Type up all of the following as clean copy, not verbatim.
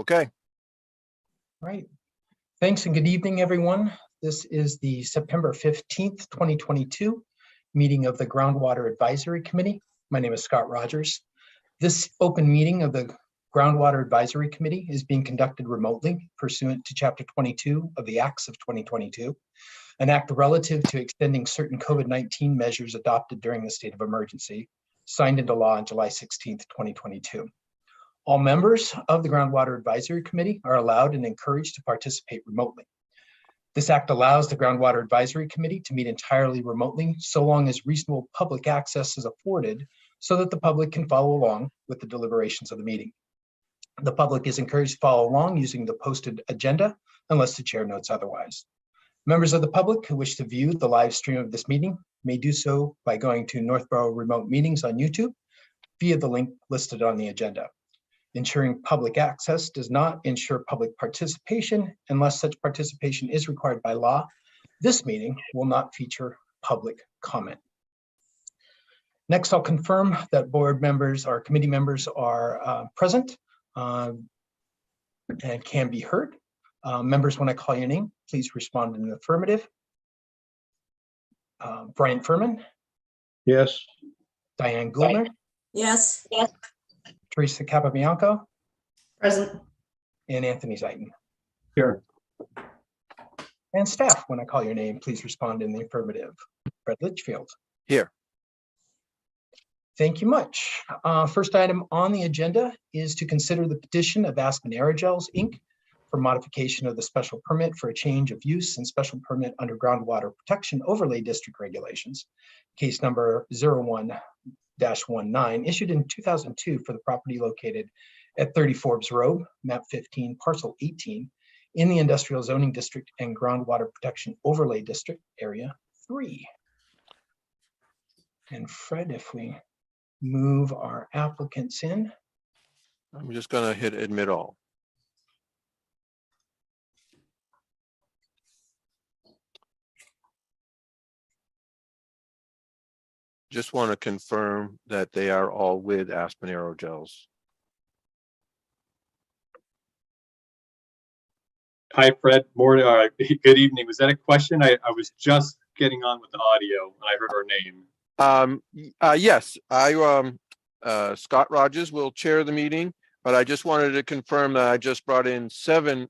Okay. Right. Thanks and good evening, everyone. This is the September 15th, 2022 meeting of the Groundwater Advisory Committee. My name is Scott Rogers. This open meeting of the Groundwater Advisory Committee is being conducted remotely pursuant to Chapter 22 of the Acts of 2022, an act relative to extending certain COVID-19 measures adopted during the state of emergency, signed into law on July 16th, 2022. All members of the Groundwater Advisory Committee are allowed and encouraged to participate remotely. This act allows the Groundwater Advisory Committee to meet entirely remotely so long as reasonable public access is afforded so that the public can follow along with the deliberations of the meeting. The public is encouraged to follow along using the posted agenda unless the chair notes otherwise. Members of the public who wish to view the live stream of this meeting may do so by going to Northborough Remote Meetings on YouTube via the link listed on the agenda. Ensuring public access does not ensure public participation unless such participation is required by law. This meeting will not feature public comment. Next, I'll confirm that board members or committee members are present and can be heard. Members, when I call your name, please respond in the affirmative. Brian Furman. Yes. Diane Goulner. Yes. Teresa Capabianco. Present. And Anthony Zeiton. Here. And staff, when I call your name, please respond in the affirmative. Fred Litchfield. Here. Thank you much. First item on the agenda is to consider the petition of Aspen Aerogels, Inc. for modification of the special permit for a change of use and special permit under groundwater protection overlay district regulations. Case number 01-19 issued in 2002 for the property located at 30 Forbes Road, map 15, parcel 18 in the industrial zoning district and groundwater protection overlay district area 3. And Fred, if we move our applicants in. I'm just going to hit admit all. Just want to confirm that they are all with Aspen Aerogels. Hi, Fred. Morning. Good evening. Was that a question? I was just getting on with the audio and I heard our name. Yes, Scott Rogers will chair the meeting, but I just wanted to confirm that I just brought in 7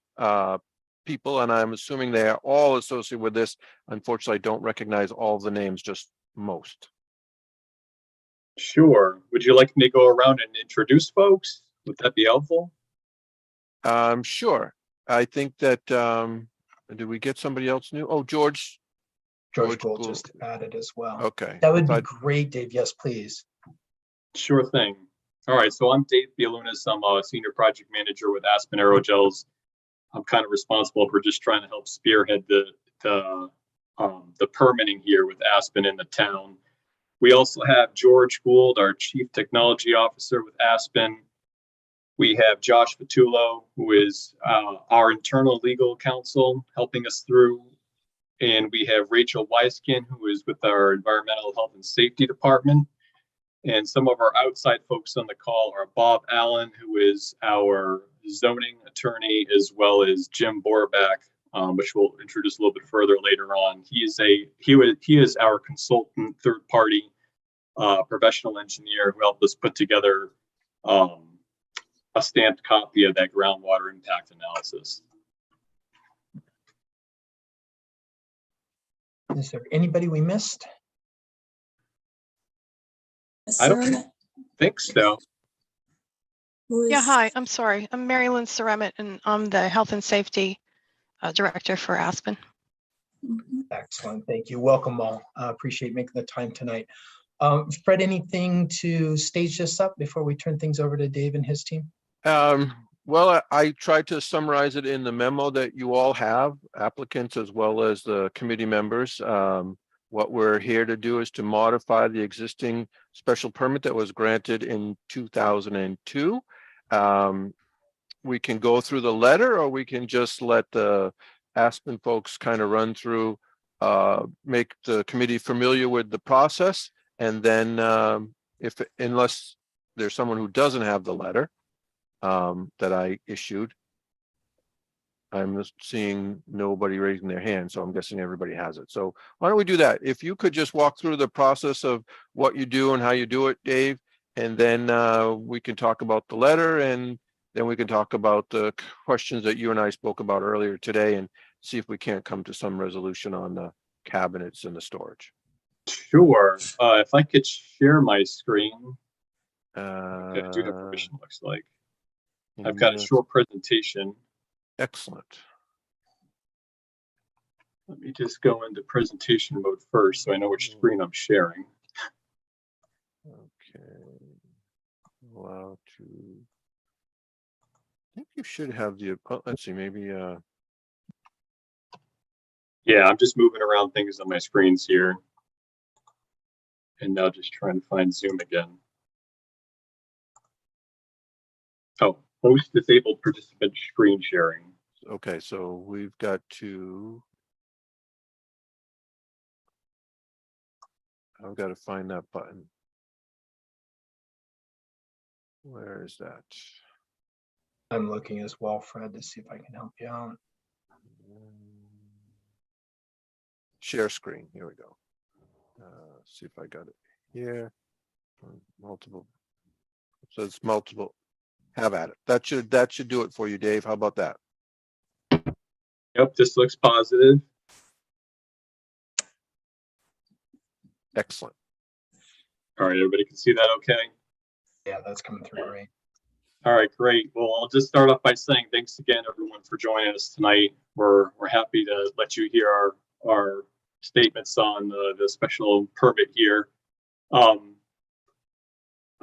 people, and I'm assuming they are all associated with this. Unfortunately, I don't recognize all the names, just most. Sure. Would you like me to go around and introduce folks? Would that be helpful? Sure. I think that, did we get somebody else new? Oh, George Gould just added as well. Okay. That would be great, Dave. Yes, please. Sure thing. All right. So I'm Dave Bialunas. I'm a senior project manager with Aspen Aerogels. I'm kind of responsible for just trying to help spearhead the permitting here with Aspen in the town. We also have George Gould, our Chief Technology Officer with Aspen. We have Josh Vitullo, who is our internal legal counsel, helping us through. And we have Rachel Weiskin, who is with our Environmental Health and Safety Department. And some of our outside folks on the call are Bob Allen, who is our zoning attorney, as well as Jim Borback, which we'll introduce a little bit further later on. He is our consultant, third party professional engineer who helped us put together a stamped copy of that groundwater impact analysis. Is there anybody we missed? I don't think so. Yeah, hi, I'm sorry. I'm Mary Lynn Ceremet, and I'm the Health and Safety Director for Aspen. Excellent, thank you. Welcome all. Appreciate making the time tonight. Fred, anything to stage this up before we turn things over to Dave and his team? Well, I tried to summarize it in the memo that you all have, applicants as well as the committee members. What we're here to do is to modify the existing special permit that was granted in 2002. We can go through the letter, or we can just let the Aspen folks kind of run through, make the committee familiar with the process. And then unless there's someone who doesn't have the letter that I issued, I'm just seeing nobody raising their hand, so I'm guessing everybody has it. So why don't we do that? If you could just walk through the process of what you do and how you do it, Dave, and then we can talk about the letter, and then we can talk about the questions that you and I spoke about earlier today and see if we can't come to some resolution on the cabinets and the storage. Sure. If I could share my screen. Okay, I do have Uh, permission, looks like. I've got a short presentation. Excellent. Let me just go into presentation mode first so I know which screen I'm sharing. Okay. Allow to. I think you should have the, let's see, maybe, Yeah, I'm just moving around things on my screens here. And now just trying to find Zoom again. Oh, host disabled participant screen sharing. okay, so we've got to. I've got to find that button. Where is that? I'm looking as well, Fred, to see if I can help you out. Share screen. Here we go. See if I got it here. Multiple. So it's multiple. Have at it. That should do it for you, Dave. How about that? Yep, this looks positive. Excellent. All right, everybody can see that okay? Yeah, that's coming through great. All right, great. Well, I'll just start off by saying thanks again, everyone, for joining us tonight. We're happy to let you hear our statements on the special permit here. I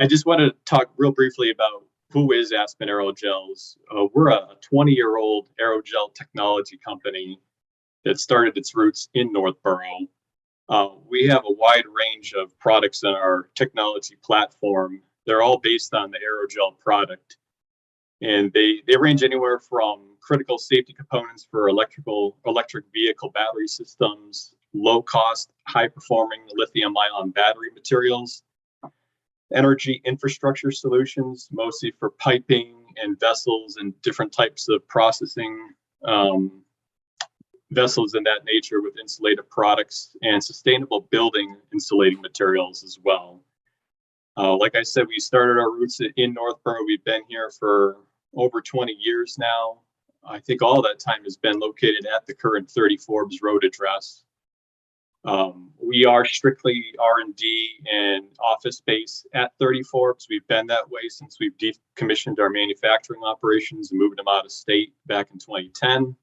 just want to talk real briefly about who is Aspen Aerogels. We're a 20-year-old aerogel technology company that started its roots in Northborough. We have a wide range of products in our technology platform. They're all based on the aerogel product. And they range anywhere from critical safety components for electric vehicle battery systems, low cost, high performing lithium ion battery materials, energy infrastructure solutions, mostly for piping and vessels and different types of processing vessels in that nature with insulated products, and sustainable building insulating materials as well. Like I said, we started our roots in Northborough. We've been here for over 20 years now. I think all that time has been located at the current 30 Forbes Road address. We are strictly R&D and office space at 30 Forbes. We've been that way since we've decommissioned our manufacturing operations and moved them out of state back in 2010.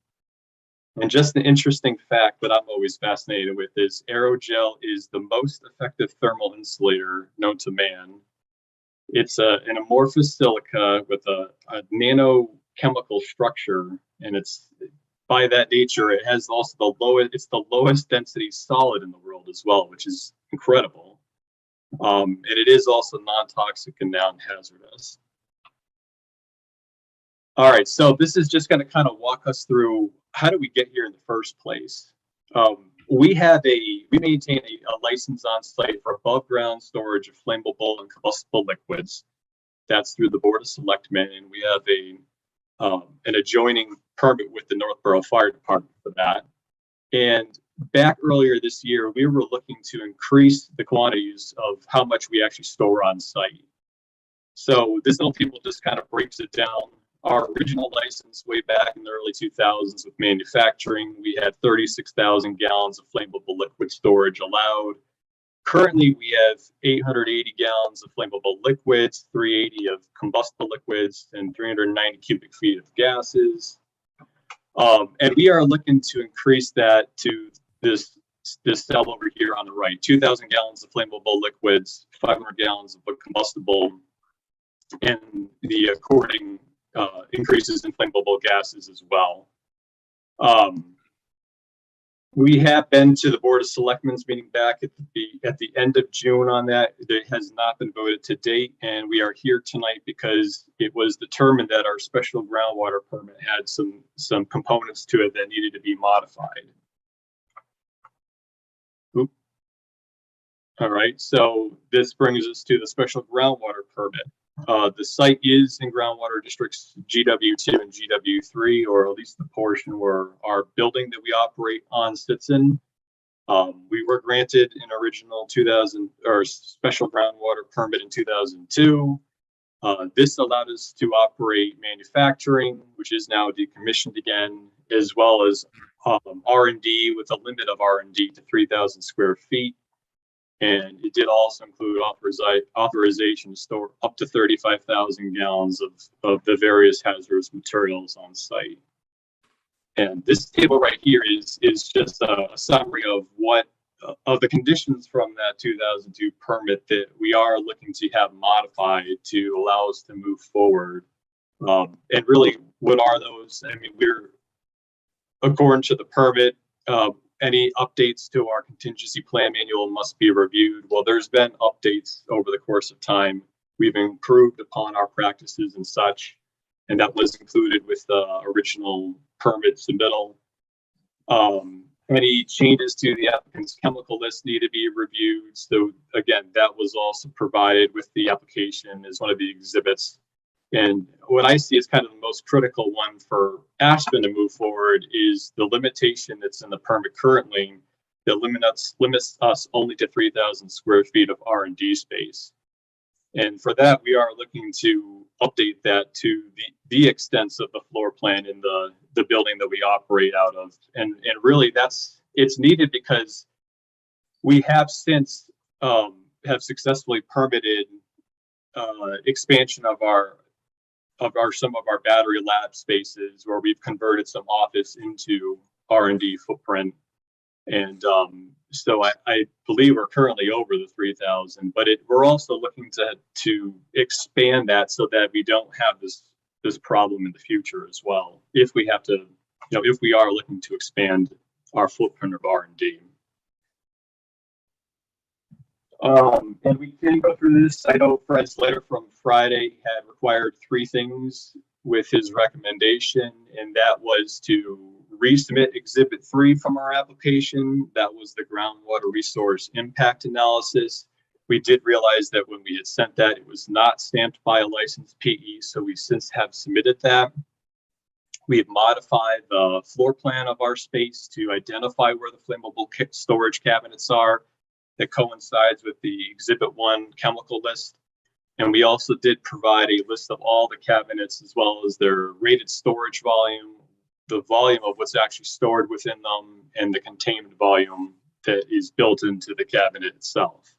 And just an interesting fact that I'm always fascinated with is aerogel is the most effective thermal insulator known to man. It's an amorphous silica with a nanochemical structure, and it's by that nature, it has also it's the lowest density solid in the world as well, which is incredible. And it is also non-toxic and non-hazardous. All right, so this is just going to kind of walk us through how do we get here in the first place. We maintain a license on site for above ground storage of flammable and combustible liquids. That's through the Board of Selectmen, and we have an adjoining permit with the Northborough Fire Department for that. And back earlier this year, we were looking to increase the quantities of how much we actually store on site. So this little table just kind of breaks it down. Our original license way back in the early 2000s with manufacturing, we had 36,000 gallons of flammable liquid storage allowed. Currently, we have 880 gallons of flammable liquids, 380 of combustible liquids, and 390 cubic feet of gases. And we are looking to increase that to this cell over here on the right, 2,000 gallons of flammable liquids, 500 gallons of combustible, and the according increases in flammable gases as well. We have been to the Board of Selectmen's meeting back at the end of June on that. It has not been voted to date, and we are here tonight because it was determined that our special groundwater permit had some components to it that needed to be modified. Oop. All right, so this brings us to the special groundwater permit. The site is in groundwater districts GW2 and GW3, or at least the portion where our building that we operate on sits in. We were granted an original 2000 or special groundwater permit in 2002. This allowed us to operate manufacturing, which is now decommissioned again, as well as R&D with a limit of R&D to 3,000 square feet. And it did also include authorization to store up to 35,000 gallons of the various hazardous materials on site. And this table right here is just a summary of what of the conditions from that 2002 permit that we are looking to have modified to allow us to move forward. And really, what are those? I mean, we're, according to the permit, any updates to our contingency plan manual must be reviewed. Well, there's been updates over the course of time. We've improved upon our practices and such, and that was included with the original permit submittal. Any changes to the applicant's chemical list need to be reviewed. So again, that was also provided with the application as one of the exhibits. And what I see as kind of the most critical one for Aspen to move forward is the limitation that's in the permit currently that limits us only to 3,000 square feet of R&D space. And for that, we are looking to update that to the extents of the floor plan in the building that we operate out of. And really it's needed because we have since have successfully permitted expansion of some of our battery lab spaces where we've converted some office into R&D footprint. And so I believe we're currently over the 3,000, but we're also looking to expand that so that we don't have this problem in the future as well. If we have to, if we are looking to expand our footprint of R&D. And we can go through this. I know Fred's letter from Friday had required 3 things with his recommendation, and that was to resubmit Exhibit 3 from our application. That was the groundwater resource impact analysis. We did realize that when we had sent that, it was not stamped by a licensed PE, so we since have submitted that. We have modified the floor plan of our space to identify where the flammable storage cabinets are. That coincides with the Exhibit 1 chemical list. And we also did provide a list of all the cabinets as well as their rated storage volume, the volume of what's actually stored within them, and the containment volume that is built into the cabinet itself.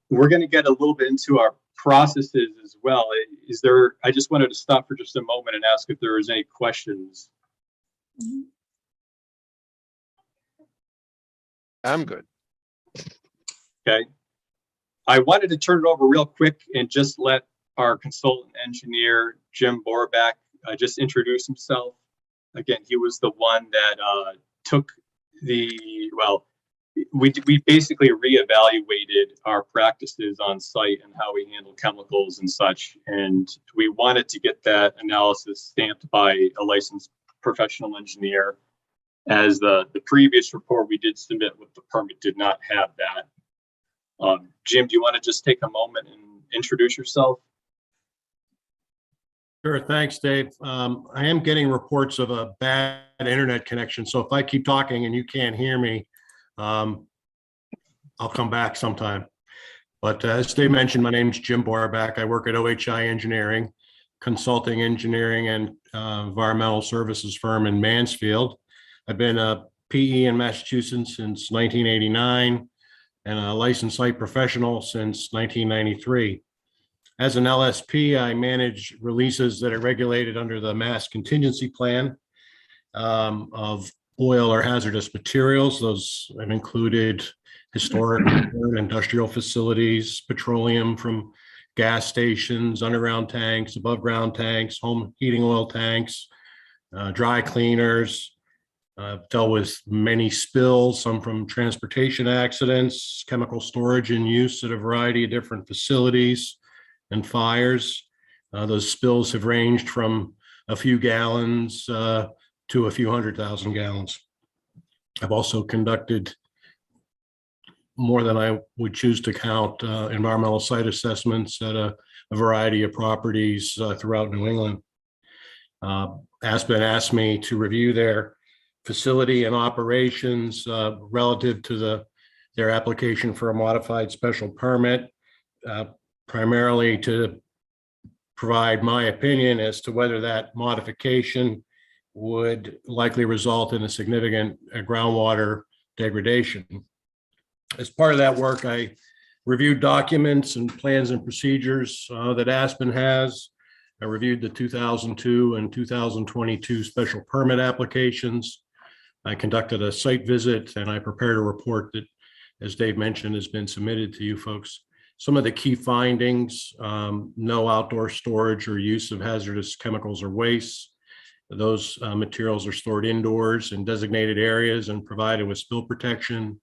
We're going to get a little bit into our processes as well. I just wanted to stop for just a moment and ask if there is any questions. I'm good. Okay. I wanted to turn it over real quick and just let our consultant engineer, Jim Borback, just introduce himself. Again, he was the one that took we basically reevaluated our practices on site and how we handle chemicals and such. And we wanted to get that analysis stamped by a licensed professional engineer, as the previous report we did submit with the permit did not have that. Jim, do you want to just take a moment and introduce yourself? Sure, thanks, Dave. I am getting reports of a bad internet connection, so if I keep talking and you can't hear me, I'll come back sometime. But as Dave mentioned, my name is Jim Borback. I work at OHI Engineering, consulting engineering and environmental services firm in Mansfield. I've been a PE in Massachusetts since 1989 and a licensed site professional since 1993. As an LSP, I manage releases that are regulated under the Mass Contingency Plan of oil or hazardous materials. Those have included historic industrial facilities, petroleum from gas stations, underground tanks, above ground tanks, home heating oil tanks, dry cleaners. I've dealt with many spills, some from transportation accidents, chemical storage and use at a variety of different facilities, and fires. Those spills have ranged from a few gallons to a few 100,000 gallons. I've also conducted more than I would choose to count environmental site assessments at a variety of properties throughout New England. Aspen asked me to review their facility and operations relative to their application for a modified special permit, primarily to provide my opinion as to whether that modification would likely result in a significant groundwater degradation. As part of that work, I reviewed documents and plans and procedures that Aspen has. I reviewed the 2002 and 2022 special permit applications. I conducted a site visit and I prepared a report that, as Dave mentioned, has been submitted to you folks. Some of the key findings: no outdoor storage or use of hazardous chemicals or wastes. Those materials are stored indoors in designated areas and provided with spill protection.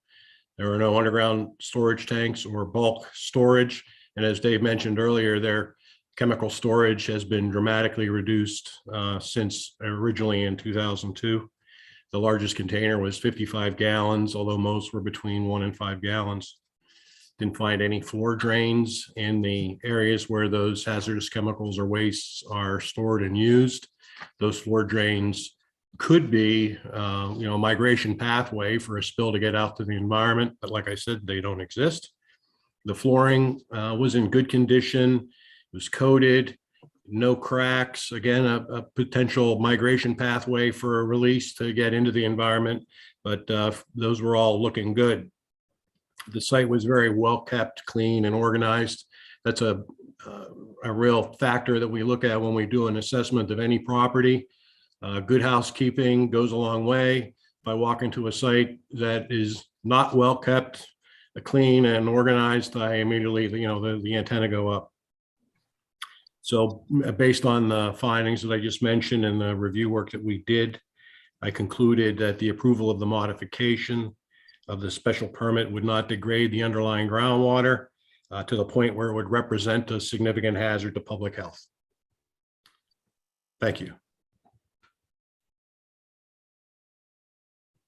There are no underground storage tanks or bulk storage. And as Dave mentioned earlier, their chemical storage has been dramatically reduced since originally in 2002. The largest container was 55 gallons, although most were between 1 and 5 gallons. Didn't find any floor drains in the areas where those hazardous chemicals or wastes are stored and used. Those floor drains could be, a migration pathway for a spill to get out to the environment, but like I said, they don't exist. The flooring was in good condition. It was coated, no cracks. Again, a potential migration pathway for a release to get into the environment, but those were all looking good. The site was very well kept, clean, and organized. That's a real factor that we look at when we do an assessment of any property. Good housekeeping goes a long way. If I walk into a site that is not well kept, clean, and organized, I immediately, the antenna go up. So based on the findings that I just mentioned and the review work that we did, I concluded that the approval of the modification of the special permit would not degrade the underlying groundwater to the point where it would represent a significant hazard to public health. Thank you.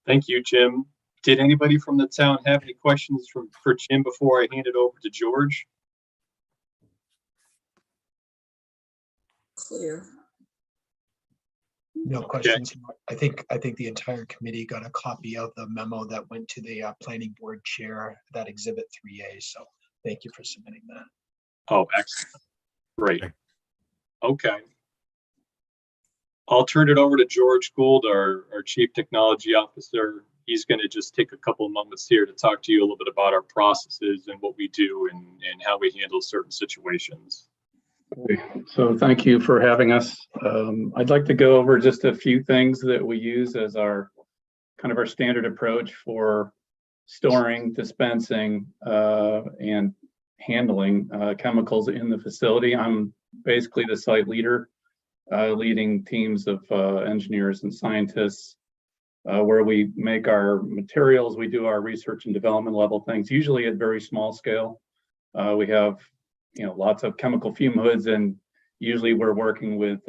Thank you, Jim. Did anybody from the town have any questions for Jim before I hand it over to George? Clear. No questions. I think the entire committee got a copy of the memo that went to the planning board chair, that exhibit 3A. So thank you for submitting that. Oh, excellent. Great. Okay. I'll turn it over to George Gould, our Chief Technology Officer. He's going to just take a couple of moments here to talk to you a little bit about our processes and what we do and how we handle certain situations. So thank you for having us. I'd like to go over just a few things that we use as our standard approach for storing, dispensing, and handling chemicals in the facility. I'm basically the site leader, leading teams of engineers and scientists where we make our materials. We do our research and development level things, usually at very small scale. We have lots of chemical fume hoods, and usually we're working with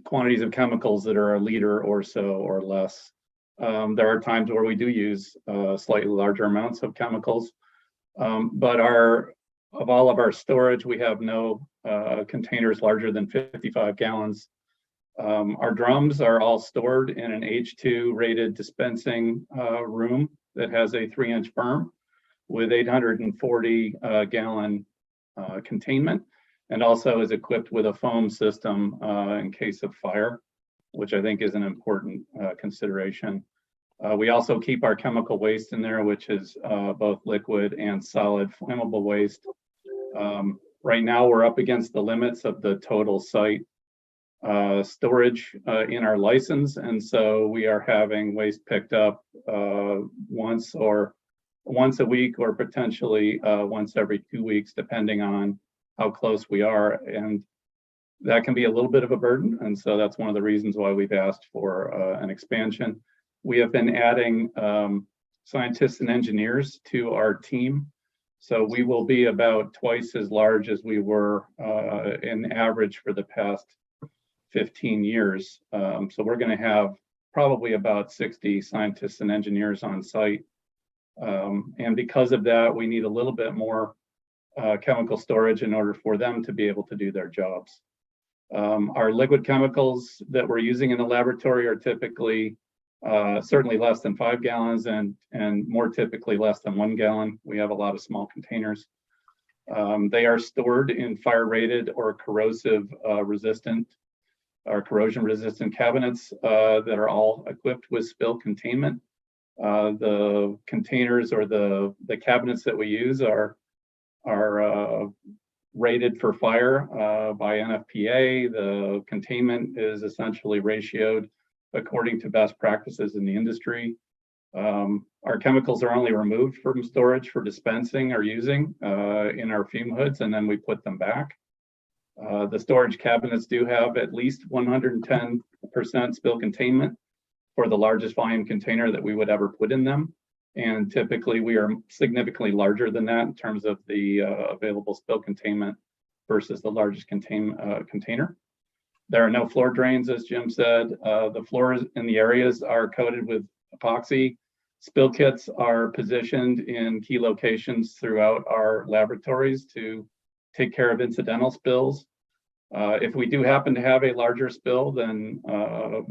quantities of chemicals that are a liter or so or less. There are times where we do use slightly larger amounts of chemicals, but of all of our storage, we have no containers larger than 55 gallons. Our drums are all stored in an H2 rated dispensing room that has a 3-inch berm with 840 gallon containment, and also is equipped with a foam system in case of fire, which I think is an important consideration. We also keep our chemical waste in there, which is both liquid and solid flammable waste. Right now, we're up against the limits of the total site storage in our license, and so we are having waste picked up once a week, or potentially once every 2 weeks, depending on how close we are. And that can be a little bit of a burden. And so that's one of the reasons why we've asked for an expansion. We have been adding scientists and engineers to our team. So we will be about twice as large as we were in average for the past 15 years. So we're going to have probably about 60 scientists and engineers on site. And because of that, we need a little bit more chemical storage in order for them to be able to do their jobs. Our liquid chemicals that we're using in the laboratory are typically certainly less than 5 gallons and more typically less than 1 gallon. We have a lot of small containers. They are stored in fire rated or corrosion resistant cabinets that are all equipped with spill containment. The containers or the cabinets that we use are rated for fire by NFPA. The containment is essentially ratioed according to best practices in the industry. Our chemicals are only removed from storage for dispensing or using in our fume hoods, and then we put them back. The storage cabinets do have at least 110% spill containment for the largest volume container that we would ever put in them. And typically we are significantly larger than that in terms of the available spill containment versus the largest container. There are no floor drains, as Jim said. The floors in the areas are coated with epoxy. Spill kits are positioned in key locations throughout our laboratories to take care of incidental spills. If we do happen to have a larger spill than a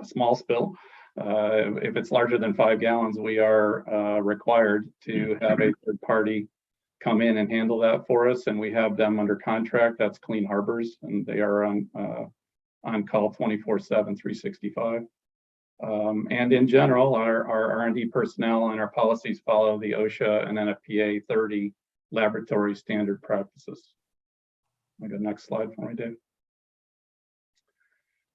small spill, if it's larger than 5 gallons, we are required to have a third party come in and handle that for us, and we have them under contract. That's Clean Harbors, and they are on call 24/7, 365. And in general, our R&D personnel and our policies follow the OSHA and NFPA 30 laboratory standard practices. I got next slide for me, Dave.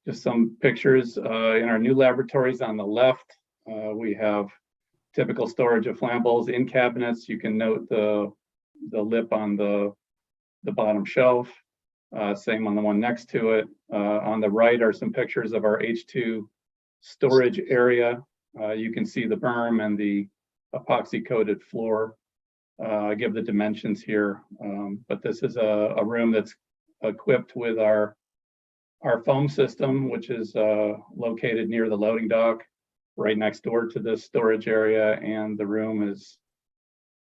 Just some pictures in our new laboratories. On the left, we have typical storage of flammables in cabinets. You can note the lip on the bottom shelf. Same on the one next to it. On the right are some pictures of our H2 storage area. You can see the berm and the epoxy coated floor. I give the dimensions here, but this is a room that's equipped with our foam system, which is located near the loading dock, right next door to this storage area, and the room is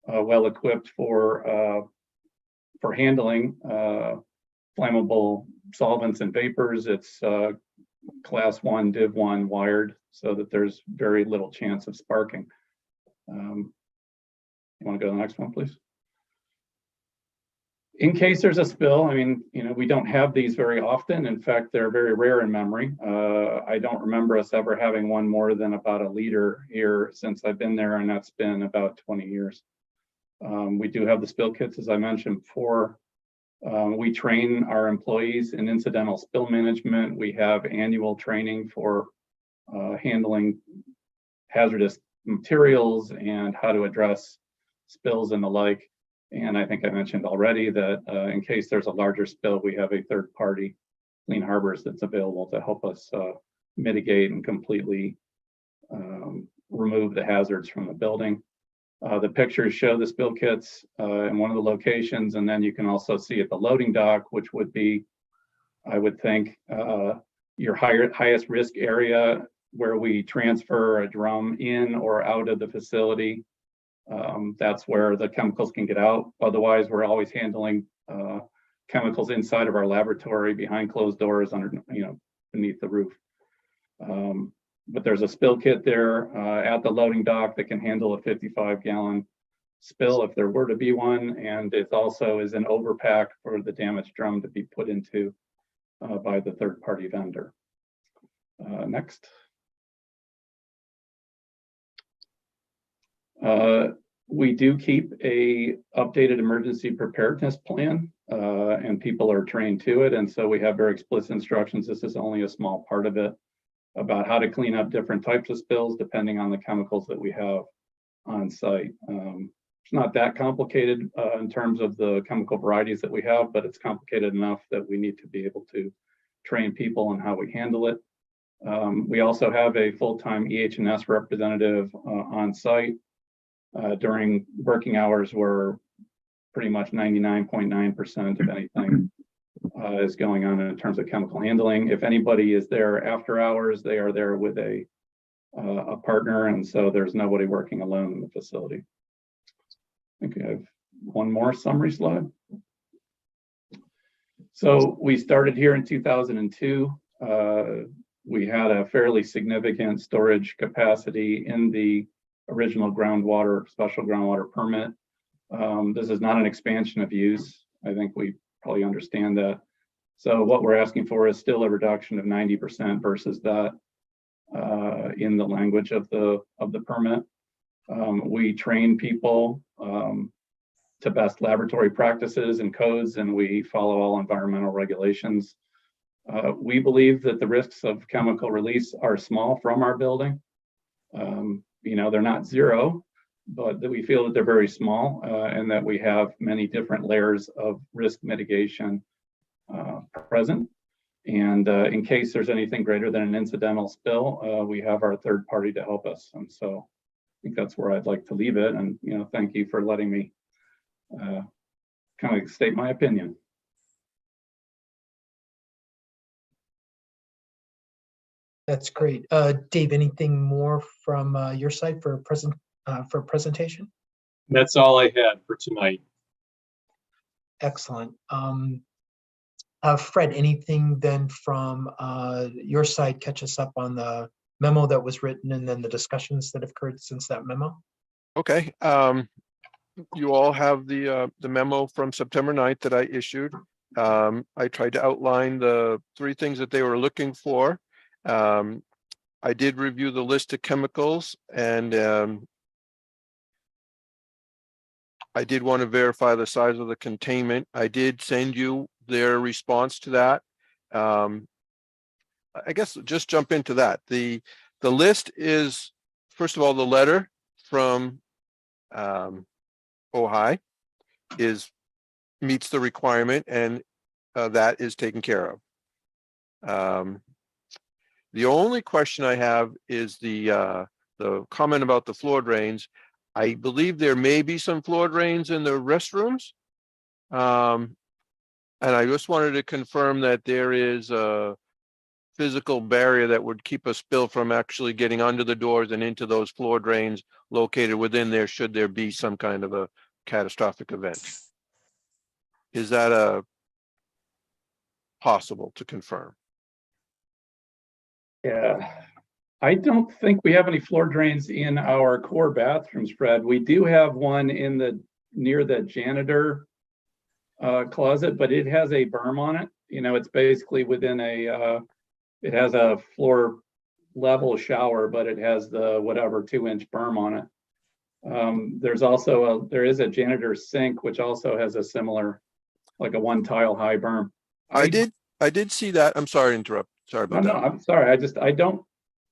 well equipped for handling flammable solvents and vapors. It's class 1 div 1 wired, so that there's very little chance of sparking. You want to go to the next one, please? In case there's a spill, I mean, we don't have these very often. In fact, they're very rare in memory. I don't remember us ever having one more than about 1 liter here since I've been there, and that's been about 20 years. We do have the spill kits, as I mentioned before. We train our employees in incidental spill management. We have annual training for handling hazardous materials and how to address spills and the like. And I think I mentioned already that in case there's a larger spill, we have a third party, Clean Harbors, that's available to help us mitigate and completely remove the hazards from the building. The pictures show the spill kits in one of the locations, and then you can also see at the loading dock, which would be, I would think, your highest risk area where we transfer a drum in or out of the facility. That's where the chemicals can get out. Otherwise, we're always handling chemicals inside of our laboratory behind closed doors under, beneath the roof. But there's a spill kit there at the loading dock that can handle a 55-gallon spill if there were to be one. And it also is an overpack for the damaged drum to be put into by the third-party vendor. Next. We do keep a updated emergency preparedness plan, and people are trained to it. And so we have very explicit instructions. This is only a small part of it, about how to clean up different types of spills depending on the chemicals that we have on site. It's not that complicated in terms of the chemical varieties that we have, but it's complicated enough that we need to be able to train people on how we handle it. We also have a full-time EH&S representative on site. During working hours, where pretty much 99.9% of anything is going on in terms of chemical handling. If anybody is there after hours, they are there with a a partner, and so there's nobody working alone in the facility. I think I have one more summary slide. So we started here in 2002. We had a fairly significant storage capacity in the original special groundwater permit. This is not an expansion of use. I think we probably understand that. So what we're asking for is still a reduction of 90% versus that in the language of the permit. We train people to best laboratory practices and codes, and we follow all environmental regulations. We believe that the risks of chemical release are small from our building. They're not zero, but that we feel that they're very small and that we have many different layers of risk mitigation present. And in case there's anything greater than an incidental spill, we have our third party to help us. And so I think that's where I'd like to leave it. And, thank you for letting me kind of state my opinion. That's great. Dave, anything more from your side for presentation? That's all I had for tonight. Excellent. Fred, anything then from your side catch us up on the memo that was written and then the discussions that have occurred since that memo? Okay. You all have the memo from September 9th that I issued. I tried to outline the 3 things that they were looking for. I did review the list of chemicals, and I did want to verify the size of the containment. I did send you their response to that. I guess just jump into that. The list is, first of all, the letter from OHI meets the requirement, and that is taken care of. The only question I have is the comment about the floor drains. I believe there may be some floor drains in the restrooms. And I just wanted to confirm that there is a physical barrier that would keep a spill from actually getting under the doors and into those floor drains located within there, should there be some kind of a catastrophic event. Is that possible to confirm? Yeah, I don't think we have any floor drains in our core bathrooms, Fred. We do have one near the janitor closet, but it has a berm on it. It's basically within it has a floor level shower, but it has the whatever 2-inch berm on it. There is a janitor sink, which also has a similar, like a 1-tile high berm. I did see that. I'm sorry to interrupt. Sorry about that. No, I'm sorry.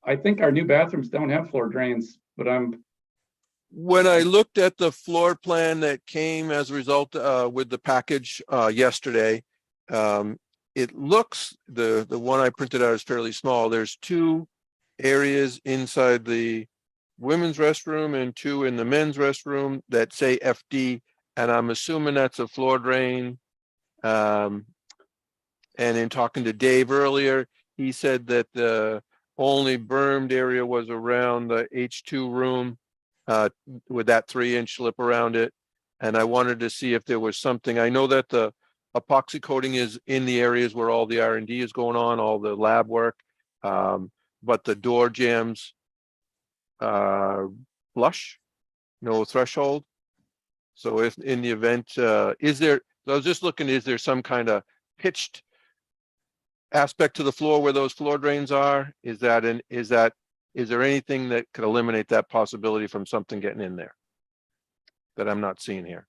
I think our new bathrooms don't have floor drains, but when I looked at the floor plan that came as a result with the package yesterday, it looks, the one I printed out is fairly small. There's 2 areas inside the women's restroom and 2 in the men's restroom that say FD, and I'm assuming that's a floor drain. And in talking to Dave earlier, he said that the only bermed area was around the H2 room with that 3-inch lip around it. And I wanted to see if there was something. I know that the epoxy coating is in the areas where all the R&D is going on, all the lab work, but the door jambs flush, no threshold. So if in the event, I was just looking, is there some kind of pitched aspect to the floor where those floor drains are? Is there anything that could eliminate that possibility from something getting in there that I'm not seeing here?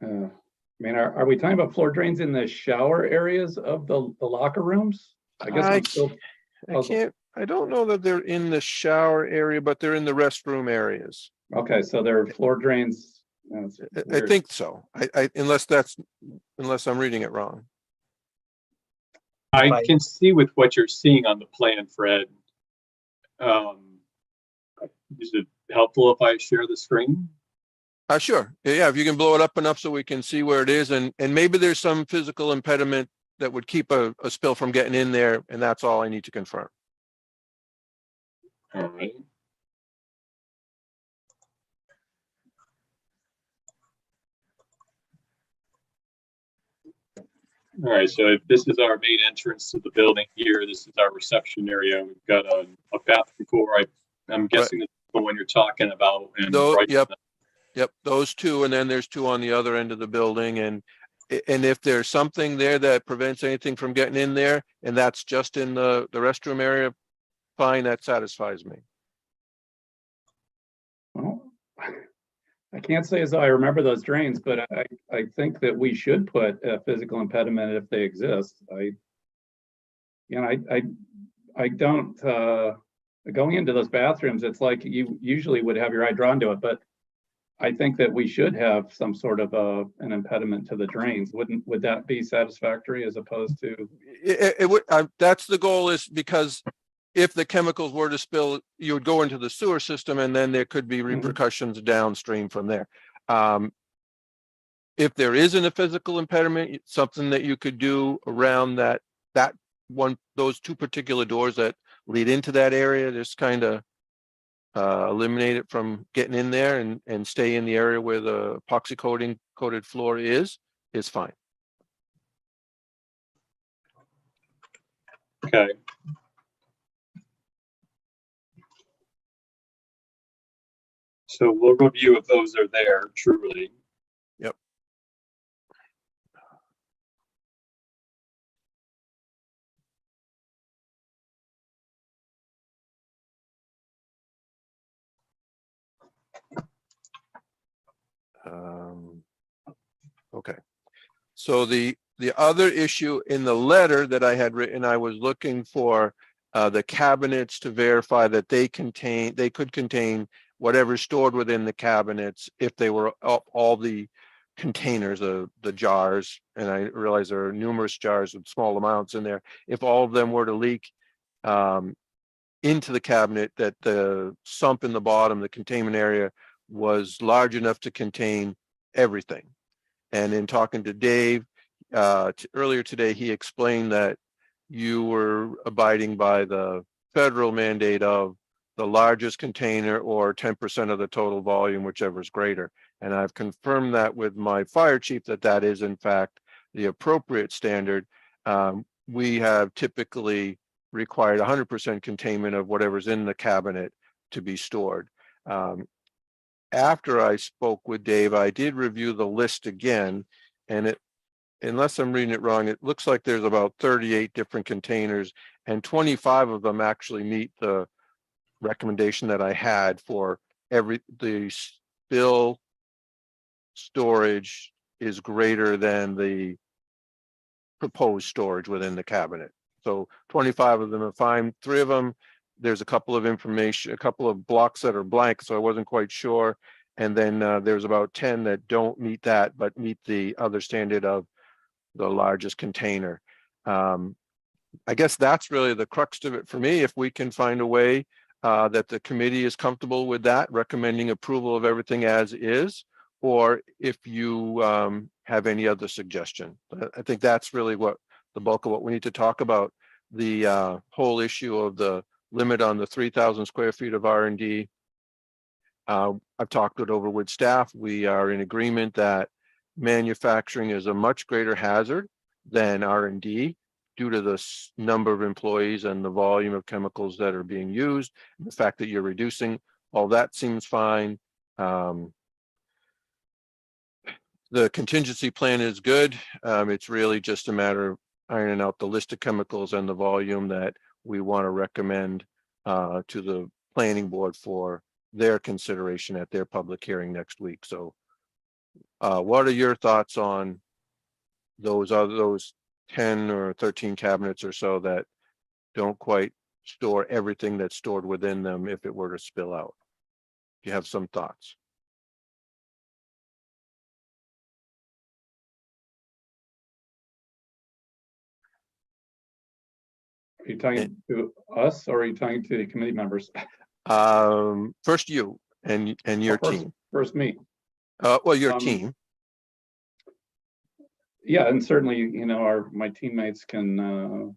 Are we talking about floor drains in the shower areas of the locker rooms? I guess I'm still puzzled. I don't know that they're in the shower area, but they're in the restroom areas. Okay, so there are floor drains. I think so. Unless I'm reading it wrong. I can see with what you're seeing on the plan, Fred. Is it helpful if I share the screen? Sure. Yeah, if you can blow it up enough so we can see where it is, and maybe there's some physical impediment that would keep a spill from getting in there, and that's all I need to confirm. All right. All right, so if this is our main entrance to the building here, this is our reception area. We've got a bathroom floor. I'm guessing that's the one you're talking about. And Though, right, yep, those two, and then there's two on the other end of the building, and if there's something there that prevents anything from getting in there, and that's just in the restroom area, fine, that satisfies me. Well, I can't say as though I remember those drains, but I think that we should put a physical impediment if they exist. I don't, going into those bathrooms, it's like you usually would have your eye drawn to it, but I think that we should have some sort of an impediment to the drains. Would that be satisfactory as opposed to? It would, that's the goal, is because if the chemicals were to spill, you would go into the sewer system, and then there could be repercussions downstream from there. If there isn't a physical impediment, something that you could do around those two particular doors that lead into that area, just kind of eliminate it from getting in there and stay in the area where the epoxy coated floor is fine. okay. So we'll review if those are there truly. Yep. Okay. So the other issue in the letter that I had written, I was looking for the cabinets to verify that they could contain whatever's stored within the cabinets if they were all the containers, the jars, and I realize there are numerous jars with small amounts in there. If all of them were to leak into the cabinet, that the sump in the bottom, the containment area, was large enough to contain everything. And in talking to Dave earlier today, he explained that you were abiding by the federal mandate of the largest container or 10% of the total volume, whichever is greater. And I've confirmed that with my fire chief that is in fact the appropriate standard. We have typically required 100% containment of whatever's in the cabinet to be stored. After I spoke with Dave, I did review the list again, and unless I'm reading it wrong, it looks like there's about 38 different containers, and 25 of them actually meet the recommendation that I had for the spill storage is greater than the proposed storage within the cabinet. So 25 of them are fine. 3 of them, there's a couple of blocks that are blank, so I wasn't quite sure. And then there's about 10 that don't meet that, but meet the other standard of the largest container. I guess that's really the crux of it for me. If we can find a way that the committee is comfortable with that, recommending approval of everything as is, or if you have any other suggestion. I think that's really what the bulk of what we need to talk about. The whole issue of the limit on the 3,000 square feet of R&D. I've talked it over with staff. We are in agreement that manufacturing is a much greater hazard than R&D due to the number of employees and the volume of chemicals that are being used. And the fact that you're reducing, all that seems fine. The contingency plan is good. It's really just a matter of ironing out the list of chemicals and the volume that we want to recommend to the planning board for their consideration at their public hearing next week. So what are your thoughts on those 10 or 13 cabinets or so that don't quite store everything that's stored within them if it were to spill out? Do you have some thoughts? Are you talking to us or are you talking to the committee members? First you and your team. First me. Well, your team. Yeah, and certainly, my teammates can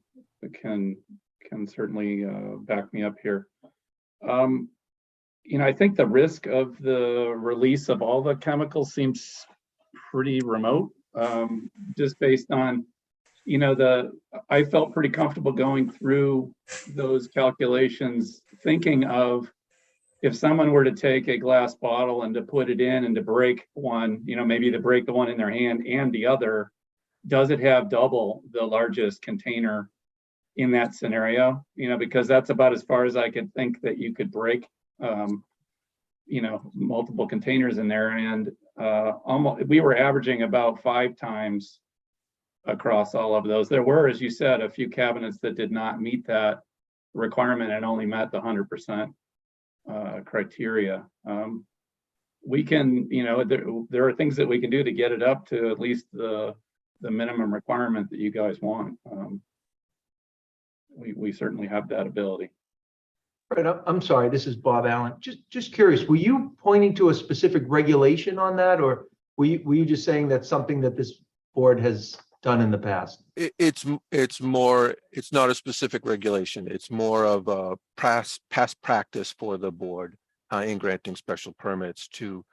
certainly back me up here. I think the risk of the release of all the chemicals seems pretty remote, just based on you know, I felt pretty comfortable going through those calculations, thinking of if someone were to take a glass bottle and to put it in and to break one, you know, maybe to break the one in their hand and the other, does it have double the largest container in that scenario? You know, because that's about as far as I could think that you could break, you know, multiple containers in there. And we were averaging about 5 times across all of those. There were, as you said, a few cabinets that did not meet that requirement and only met the 100% criteria. We can, you know, there are things that we can do to get it up to at least the minimum requirement that you guys want. We certainly have that ability. Right, I'm sorry, this is Bob Allen. Just curious, were you pointing to a specific regulation on that, or were you just saying that's something that this board has done in the past? It's not a specific regulation. It's more of a past practice for the board in granting special permits to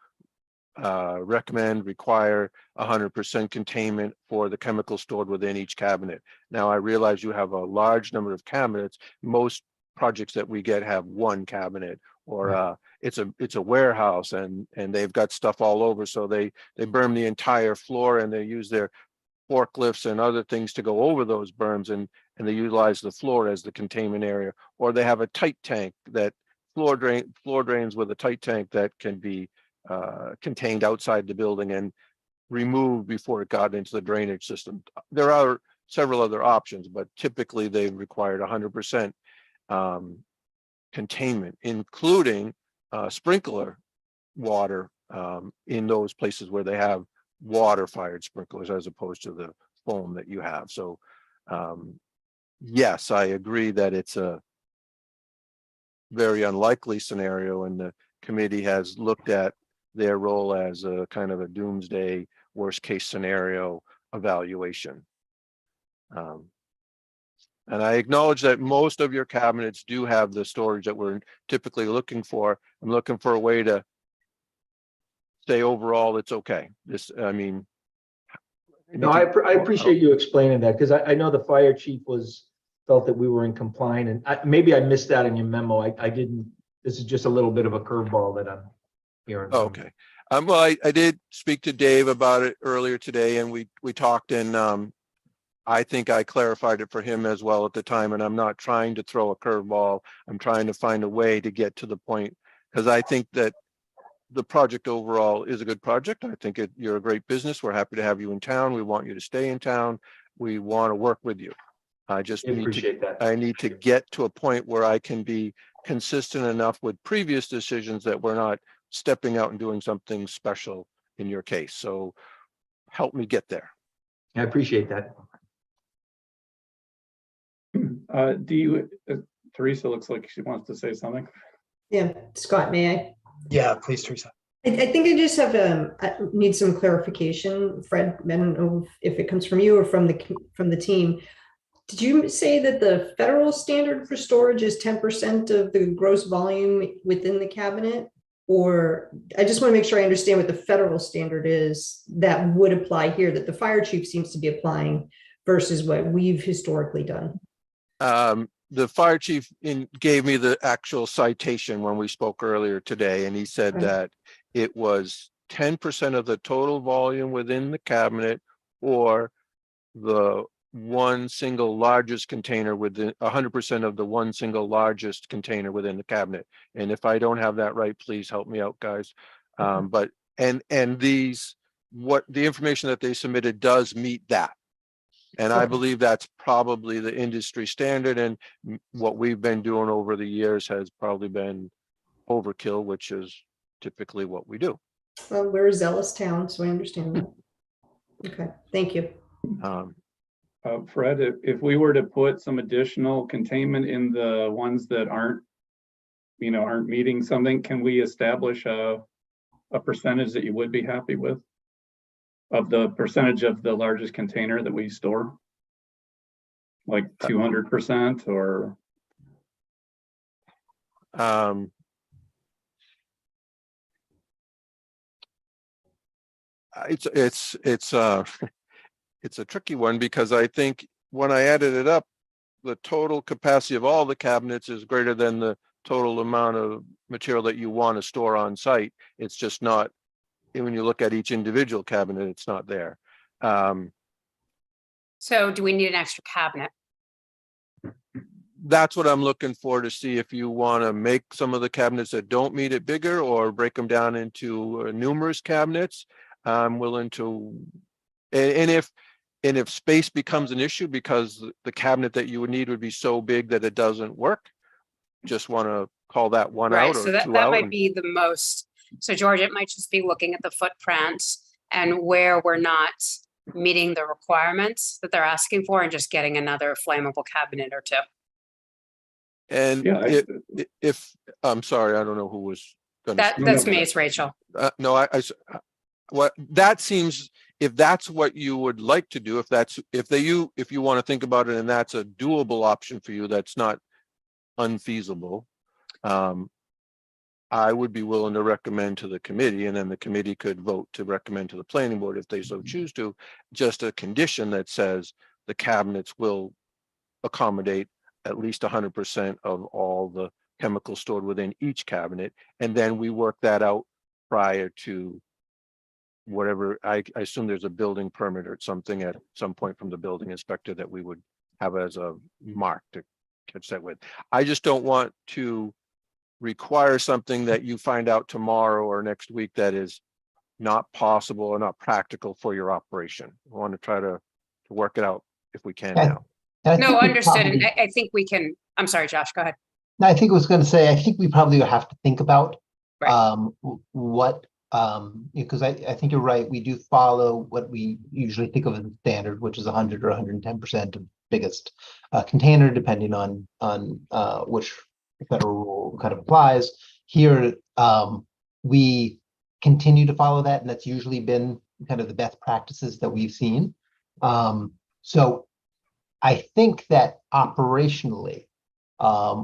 recommend, require 100% containment for the chemicals stored within each cabinet. Now, I realize you have a large number of cabinets. Most projects that we get have one cabinet, or Right. It's a warehouse and they've got stuff all over, so they berm the entire floor and they use their forklifts and other things to go over those berms, and they utilize the floor as the containment area, or they have a tight tank that floor drains with a tight tank that can be contained outside the building and removed before it got into the drainage system. There are several other options, but typically they required 100% containment, including sprinkler water in those places where they have water-fired sprinklers as opposed to the foam that you have. So yes, I agree that it's a very unlikely scenario, and the committee has looked at their role as a kind of a doomsday worst case scenario evaluation. And I acknowledge that most of your cabinets do have the storage that we're typically looking for. I'm looking for a way to say overall it's okay. I mean, No, I appreciate you explaining that, because I know the fire chief felt that we were in compliance, and maybe I missed that in your memo. I didn't. This is just a little bit of a curveball that I'm hearing. Okay. Well, I did speak to Dave about it earlier today, and we talked, and I think I clarified it for him as well at the time. And I'm not trying to throw a curveball. I'm trying to find a way to get to the point, because I think that the project overall is a good project. I think you're a great business. We're happy to have you in town. We want you to stay in town. We want to work with you. I just appreciate that. I need to get to a point where I can be consistent enough with previous decisions that we're not stepping out and doing something special in your case. So help me get there. I appreciate that. Teresa looks like she wants to say something. Yeah, Scott, may I? Yeah, please, Teresa. I think I just have I need some clarification. Fred, I don't know if it comes from you or from the team. Did you say that the federal standard for storage is 10% of the gross volume within the cabinet? Or I just want to make sure I understand what the federal standard is that would apply here, that the fire chief seems to be applying versus what we've historically done. The fire chief gave me the actual citation when we spoke earlier today, and he said that it was 10% of the total volume within the cabinet, or the one single largest container within 100% of the one single largest container within the cabinet. And if I don't have that right, please help me out, guys. But what the information that they submitted does meet that. And I believe that's probably the industry standard, and what we've been doing over the years has probably been overkill, which is typically what we do. Well, we're a zealous town, so I understand that. Okay, thank you. Fred, if we were to put some additional containment in the ones that aren't meeting something, can we establish a percentage that you would be happy with, of the percentage of the largest container that we store? Like 200% or? It's it's a tricky one because I think when I added it up, the total capacity of all the cabinets is greater than the total amount of material that you want to store on site. It's just not, when you look at each individual cabinet, it's not there. So do we need an extra cabinet? That's what I'm looking for, to see if you want to make some of the cabinets that don't meet it bigger or break them down into numerous cabinets. I'm willing to, and if space becomes an issue because the cabinet that you would need would be so big that it doesn't work, just want to call that one Right, out so or that two out. might be the most, so George, it might just be looking at the footprint and where we're not meeting the requirements that they're asking for and just getting another flammable cabinet or two. And Yeah, if, I'm sorry, I don't know who was going to speak. That's me, it's Rachel. No, what that seems, if that's what you would like to do, if you want to think about it and that's a doable option for you, that's not unfeasible. I would be willing to recommend to the committee, and then the committee could vote to recommend to the planning board if they so choose to, just a condition that says the cabinets will accommodate at least 100% of all the chemicals stored within each cabinet. And then we work that out prior to whatever, I assume there's a building permit or something at some point from the building inspector that we would have as a mark to catch that with. I just don't want to require something that you find out tomorrow or next week that is not possible or not practical for your operation. I want to try to work it out if we can Yeah. now. And I No, think we understood. And probably- I think we can, I'm sorry, Josh, go ahead. No, I think I was going to say, I think we probably have to think about Right. what, because I think you're right. We do follow what we usually think of as the standard, which is 100 or 110% of biggest container, depending on which federal rule kind of applies. Here, we continue to follow that, and that's usually been kind of the best practices that we've seen. So I think that operationally,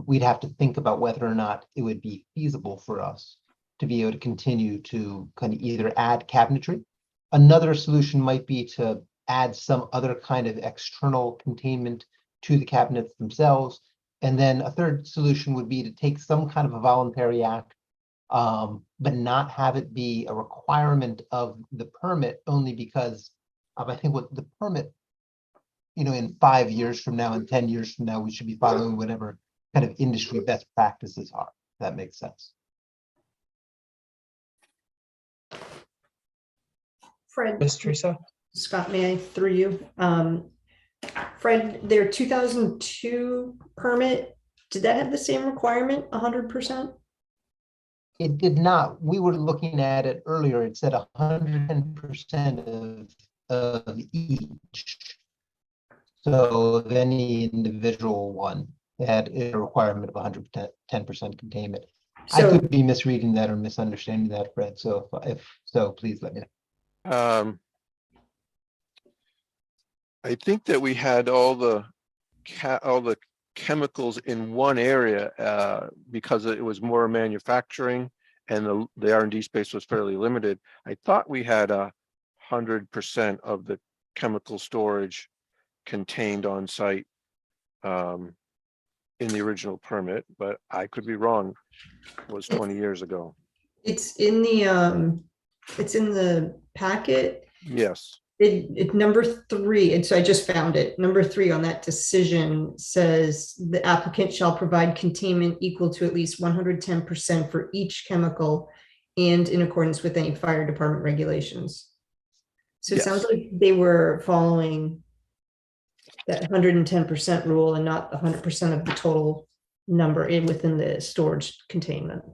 we'd have to think about whether or not it would be feasible for us to be able to continue to kind of either add cabinetry. Another solution might be to add some other kind of external containment to the cabinets themselves. And then a third solution would be to take some kind of a voluntary act, but not have it be a requirement of the permit, only because I think what the permit, in 5 years from now and 10 years from now, we should be following whatever kind of industry best practices are. If that makes sense. Fred, Ms. Teresa? Scott, may I through you? Fred, their 2002 permit, did that have the same requirement, 100%? It did not. We were looking at it earlier. It said 110% of each. So if any individual one had a requirement of 110% containment. I So could be misreading that or misunderstanding that, Fred. So if so, please let me know. I think that we had all the chemicals in one area because it was more manufacturing and the R&D space was fairly limited. I thought we had 100% of the chemical storage contained on site in the original permit, but I could be wrong. It was 20 years ago. it's in the packet. Yes. It number 3, and so I just found it. Number 3 on that decision says the applicant shall provide containment equal to at least 110% for each chemical and in accordance with any fire department regulations. So it sounds Yes. like they were following that 110% rule and not 100% of the total number within the storage containment.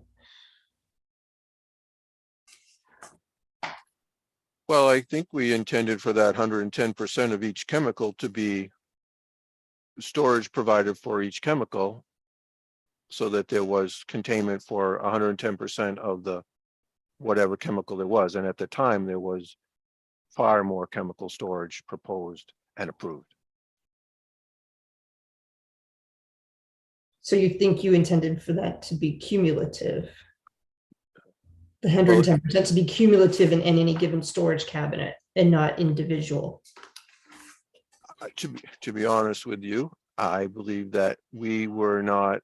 Well, I think we intended for that 110% of each chemical to be storage provided for each chemical so that there was containment for 110% of the whatever chemical there was. And at the time, there was far more chemical storage proposed and approved. So you think you intended for that to be cumulative? The 110% to be cumulative in any given storage cabinet and not individual. To be honest with you, I believe that we were not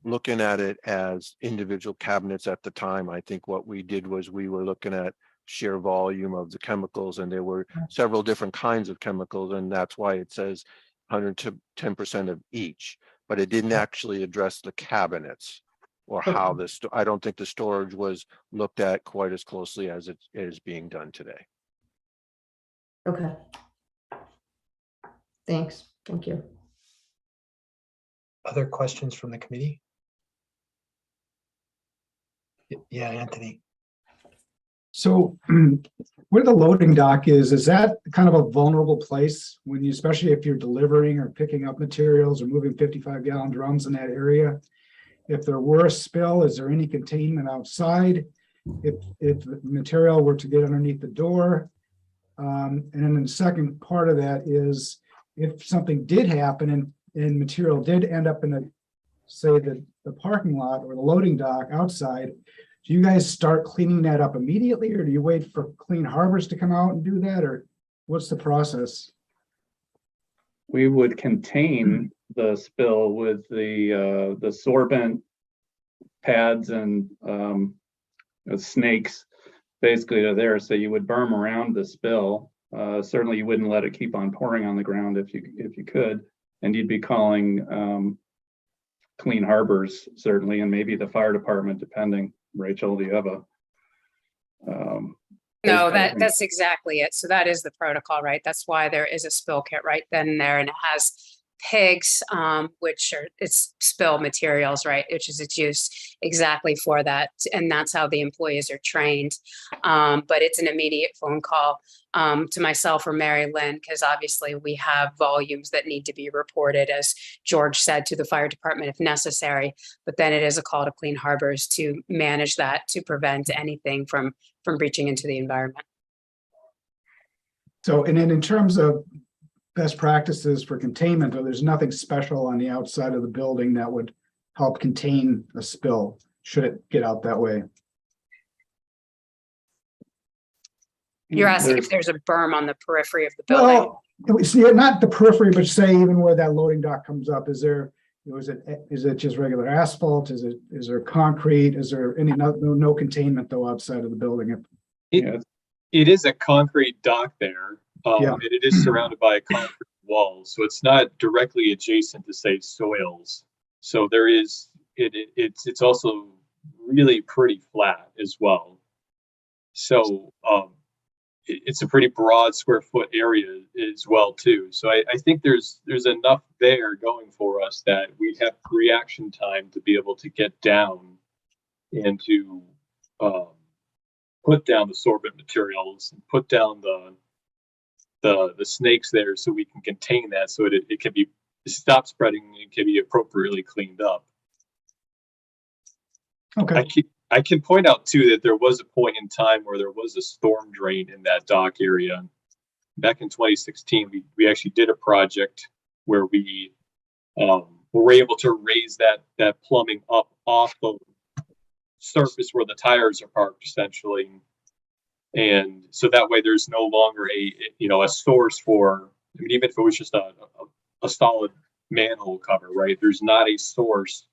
looking at it as individual cabinets at the time. I think what we did was we were looking at sheer volume of the chemicals, and there were several different kinds of chemicals, and that's why it says 110% of each, but it didn't actually address the cabinets or how this, I don't think the storage was looked at quite as closely as it is being done today. Okay. Thanks. Thank you. Other questions from the committee? Yeah, Anthony. So where the loading dock is that kind of a vulnerable place when you, especially if you're delivering or picking up materials or moving 55-gallon drums in that area? If there were a spill, is there any containment outside? If the material were to get underneath the door? And then the second part of that is if something did happen and material did end up in say the parking lot or the loading dock outside, do you guys start cleaning that up immediately, or do you wait for Clean Harbors to come out and do that, or what's the process? We would contain the spill with the sorbent pads and snakes basically are there. So you would berm around the spill. Certainly you wouldn't let it keep on pouring on the ground if you could, and you'd be calling Clean Harbors certainly, and maybe the fire department depending. Rachel, do you have a No, that's exactly it. So that is the protocol, right? That's why there is a spill kit right then and there, and it has pigs, which are it's spill materials, right? It's used exactly for that, and that's how the employees are trained. But it's an immediate phone call to myself or Mary Lynn, because obviously we have volumes that need to be reported, as George said, to the fire department if necessary. But then it is a call to Clean Harbors to manage that, to prevent anything from breaching into the environment. So, and then in terms of best practices for containment, or there's nothing special on the outside of the building that would help contain a spill should it get out that way? You're asking if there's a berm on the periphery of the building? Well, see, not the periphery, but say even where that loading dock comes up, is there, is it just regular asphalt? Is there concrete? Is there any no containment though outside of the building? It is a concrete dock there. Yeah. And it is surrounded by a concrete wall, so it's not directly adjacent to, say, soils. So there is it's also really pretty flat as well. So it's a pretty broad square foot area as well too. So I think there's enough there going for us that we have reaction time to be able to get down and to put down the sorbent materials and put down the snakes there, so we can contain that, so it can be stop spreading and can be appropriately cleaned up. Okay. I can point out too that there was a point in time where there was a storm drain in that dock area. Back in 2016, we actually did a project where we were able to raise that plumbing up off the surface where the tires are parked, essentially. And so that way there's no longer a source for, I mean, even if it was just a solid manhole cover, right? There's not a source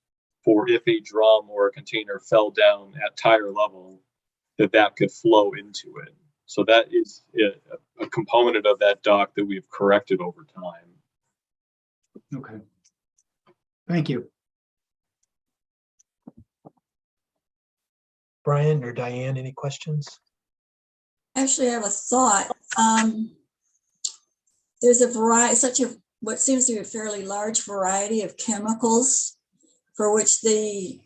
for if a drum or a container fell down at tire level that could flow into it. So that is a component of that dock that we've corrected over time. Okay. Thank you. Brian or Diane, any questions? Actually, I have a thought. There's a variety, what seems to be a fairly large variety of chemicals for which the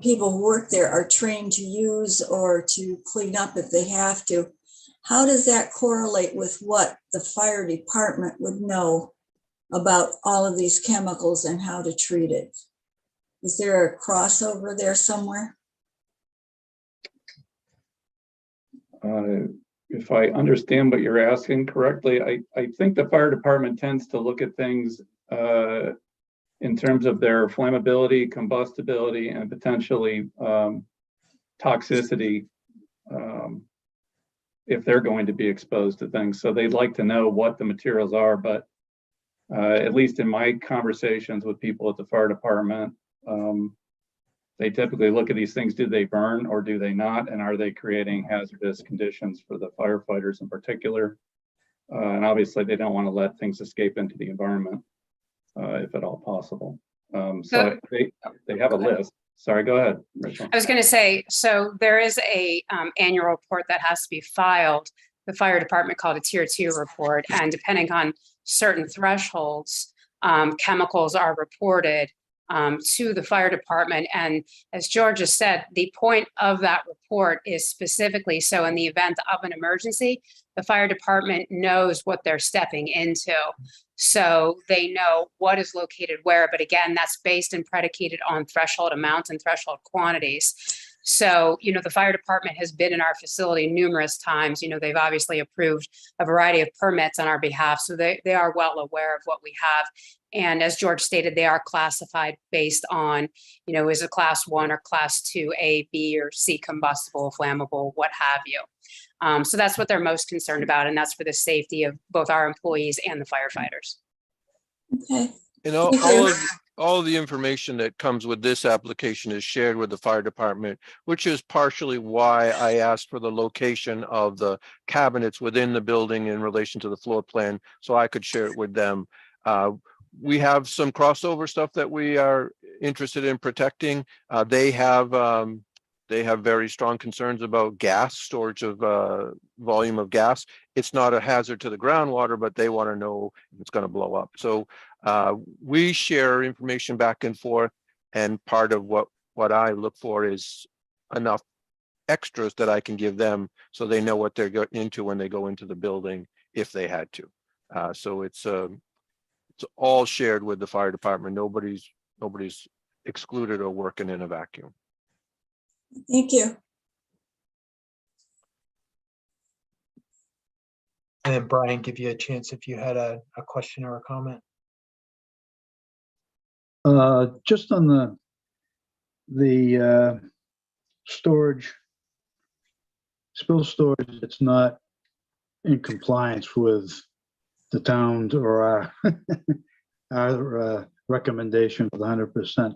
people who work there are trained to use or to clean up if they have to. How does that correlate with what the fire department would know about all of these chemicals and how to treat it? Is there a crossover there somewhere? If I understand what you're asking correctly, I think the fire department tends to look at things in terms of their flammability, combustibility, and potentially toxicity. if they're going to be exposed to things. So they'd like to know what the materials are, but at least in my conversations with people at the fire department, they typically look at these things. Do they burn or do they not? And are they creating hazardous conditions for the firefighters in particular? And obviously they don't want to let things escape into the environment if at all possible. So they have a list. Sorry, go ahead, Rachel. I was going to say, so there is a annual report that has to be filed, the fire department called a tier 2 report. And depending on certain thresholds, chemicals are reported to the fire department. And as George has said, the point of that report is specifically so in the event of an emergency, the fire department knows what they're stepping into. So they know what is located where, but again, that's based and predicated on threshold amounts and threshold quantities. So, you know, the fire department has been in our facility numerous times. You know, they've obviously approved a variety of permits on our behalf. So they are well aware of what we have. And as George stated, they are classified based on, you know, is it class 1 or class 2, A, B, or C combustible, flammable, what have you. So that's what they're most concerned about. And that's for the safety of both our employees and the firefighters. Okay. You know, all of the information that comes with this application is shared with the fire department, which is partially why I asked for the location of the cabinets within the building in relation to the floor plan, so I could share it with them. We have some crossover stuff that we are interested in protecting. They have very strong concerns about gas storage of volume of gas. It's not a hazard to the groundwater, but they want to know if it's going to blow up. So we share information back and forth, and part of what I look for is enough extras that I can give them so they know what they're going into when they go into the building if they had to. So it's all shared with the fire department. Nobody's excluded or working in a vacuum. Thank you. And then Brian, give you a chance if you had a question or a comment. Just on the storage, spill storage, it's not in compliance with the town's or our recommendation of 100%.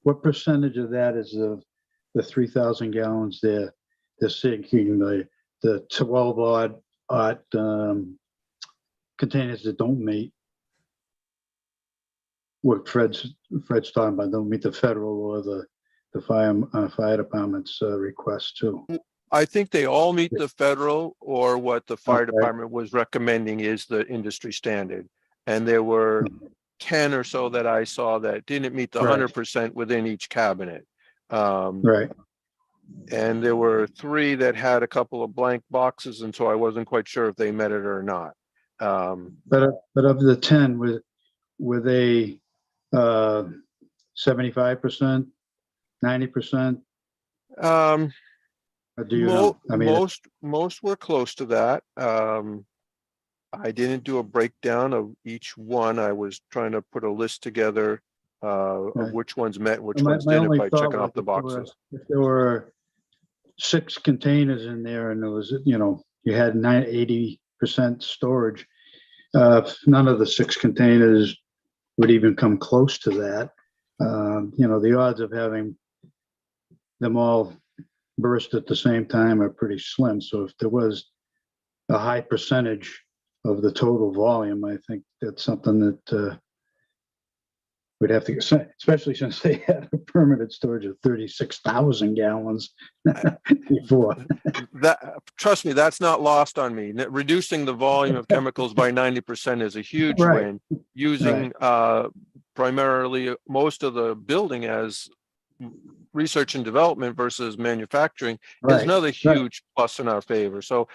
What percentage of that is the 3,000 gallons they're sinking, the 12 odd containers that don't meet what Fred's talking about, don't meet the federal or the fire department's request too? I think they all meet the federal, or what the fire department was recommending is the industry standard. And there were 10 or so that I saw that didn't meet the 100% within each cabinet. Right. And there were 3 that had a couple of blank boxes, and so I wasn't quite sure if they met it or not. But of the 10, were they 75%, 90%? Do you know? I mean, most were close to that. I didn't do a breakdown of each one. I was trying to put a list together of which ones met, which ones didn't, by checking off the boxes. If there were 6 containers in there and there was, you know, you had 80% storage, none of the 6 containers would even come close to that. You know, the odds of having them all burst at the same time are pretty slim. So if there was a high percentage of the total volume, I think that's something that we'd have to, especially since they had a permitted storage of 36,000 gallons before. Trust me, that's not lost on me. Reducing the volume of chemicals by 90% is a huge win. Using primarily most of the building as research and development versus manufacturing is another huge plus in our favor. So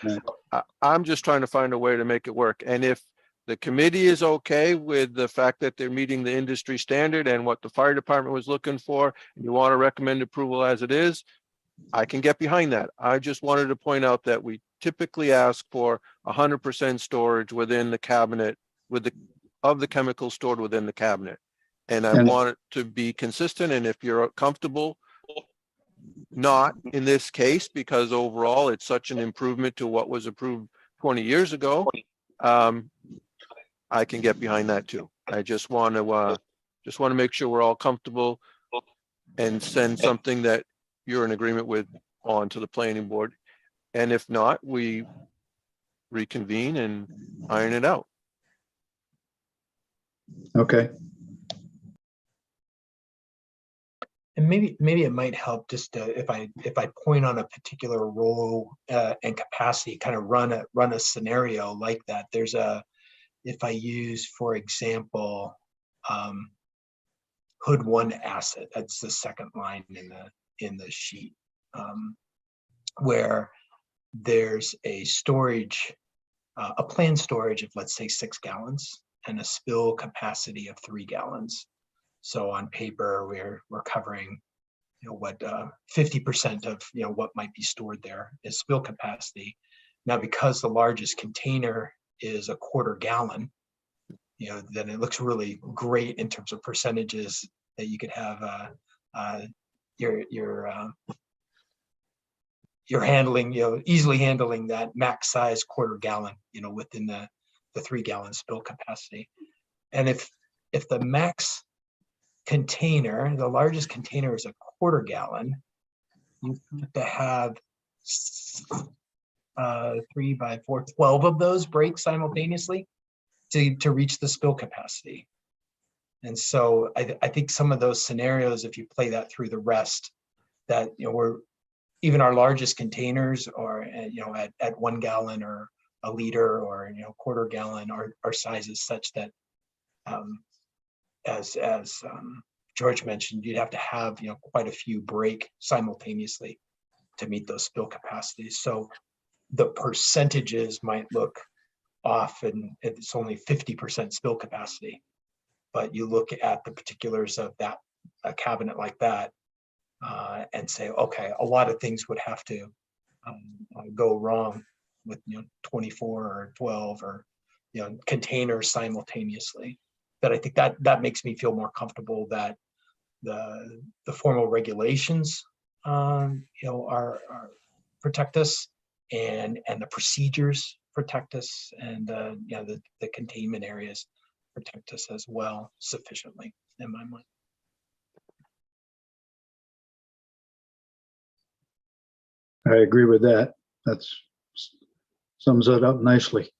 I'm just trying to find a way to make it work. And if the committee is okay with the fact that they're meeting the industry standard and what the fire department was looking for, and you want to recommend approval as it is, I can get behind that. I just wanted to point out that we typically ask for 100% storage within the cabinet of the chemicals stored within the cabinet. And I want it to be consistent. And if you're comfortable not in this case, because overall it's such an improvement to what was approved 20 years ago. I can get behind that too. I just want to make sure we're all comfortable and send something that you're in agreement with on to the planning board. And if not, we reconvene and iron it out. Okay. And maybe it might help just if I point on a particular role and capacity, kind of run a scenario like that. There's if I use, for example, hood 1 asset, that's the second line in the sheet, where there's a storage, a planned storage of, let's say, 6 gallons and a spill capacity of 3 gallons. So on paper, we're covering, what 50% of what might be stored there is spill capacity. Now, because the largest container is a 1/4 gallon, then it looks really great in terms of percentages that you could have you're handling, easily handling that max size 1/4 gallon, within the 3 gallon spill capacity. And if the max container, the largest container is a 1/4 gallon, you have to have 3 by 4, 12 of those break simultaneously to reach the spill capacity. And so I think some of those scenarios, if you play that through the rest, that we're even our largest containers are at 1 gallon or a liter or 1/4 gallon are sizes such that as George mentioned, you'd have to have quite a few break simultaneously to meet those spill capacities. So the percentages might look off, and it's only 50% spill capacity. But you look at the particulars of a cabinet like that, and say, okay, a lot of things would have to go wrong with 24 or 12 or containers simultaneously. That I think that makes me feel more comfortable that the formal regulations are protect us, and the procedures protect us, and the containment areas protect us as well sufficiently, in my mind. I agree with that. That's sums it up nicely.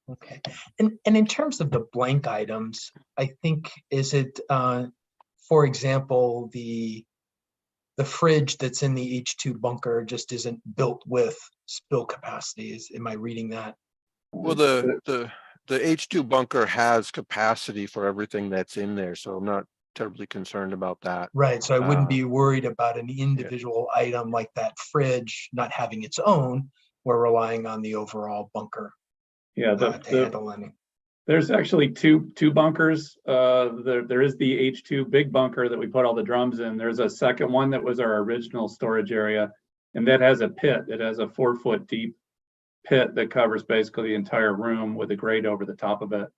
Okay, and in terms of the blank items, I think, is it, for example, the fridge that's in the H2 bunker just isn't built with spill capacities? Am I reading that? Well, the H2 bunker has capacity for everything that's in there, so I'm not terribly concerned about that. Right, so I wouldn't be worried about an individual item like that fridge not having its own. We're relying on the overall bunker. Yeah, to handle any. There's actually two bunkers. There is the H2 big bunker that we put all the drums in. There's a second one that was our original storage area, and that has a pit. It has a 4-foot deep pit that covers basically the entire room with a grate over the top of it.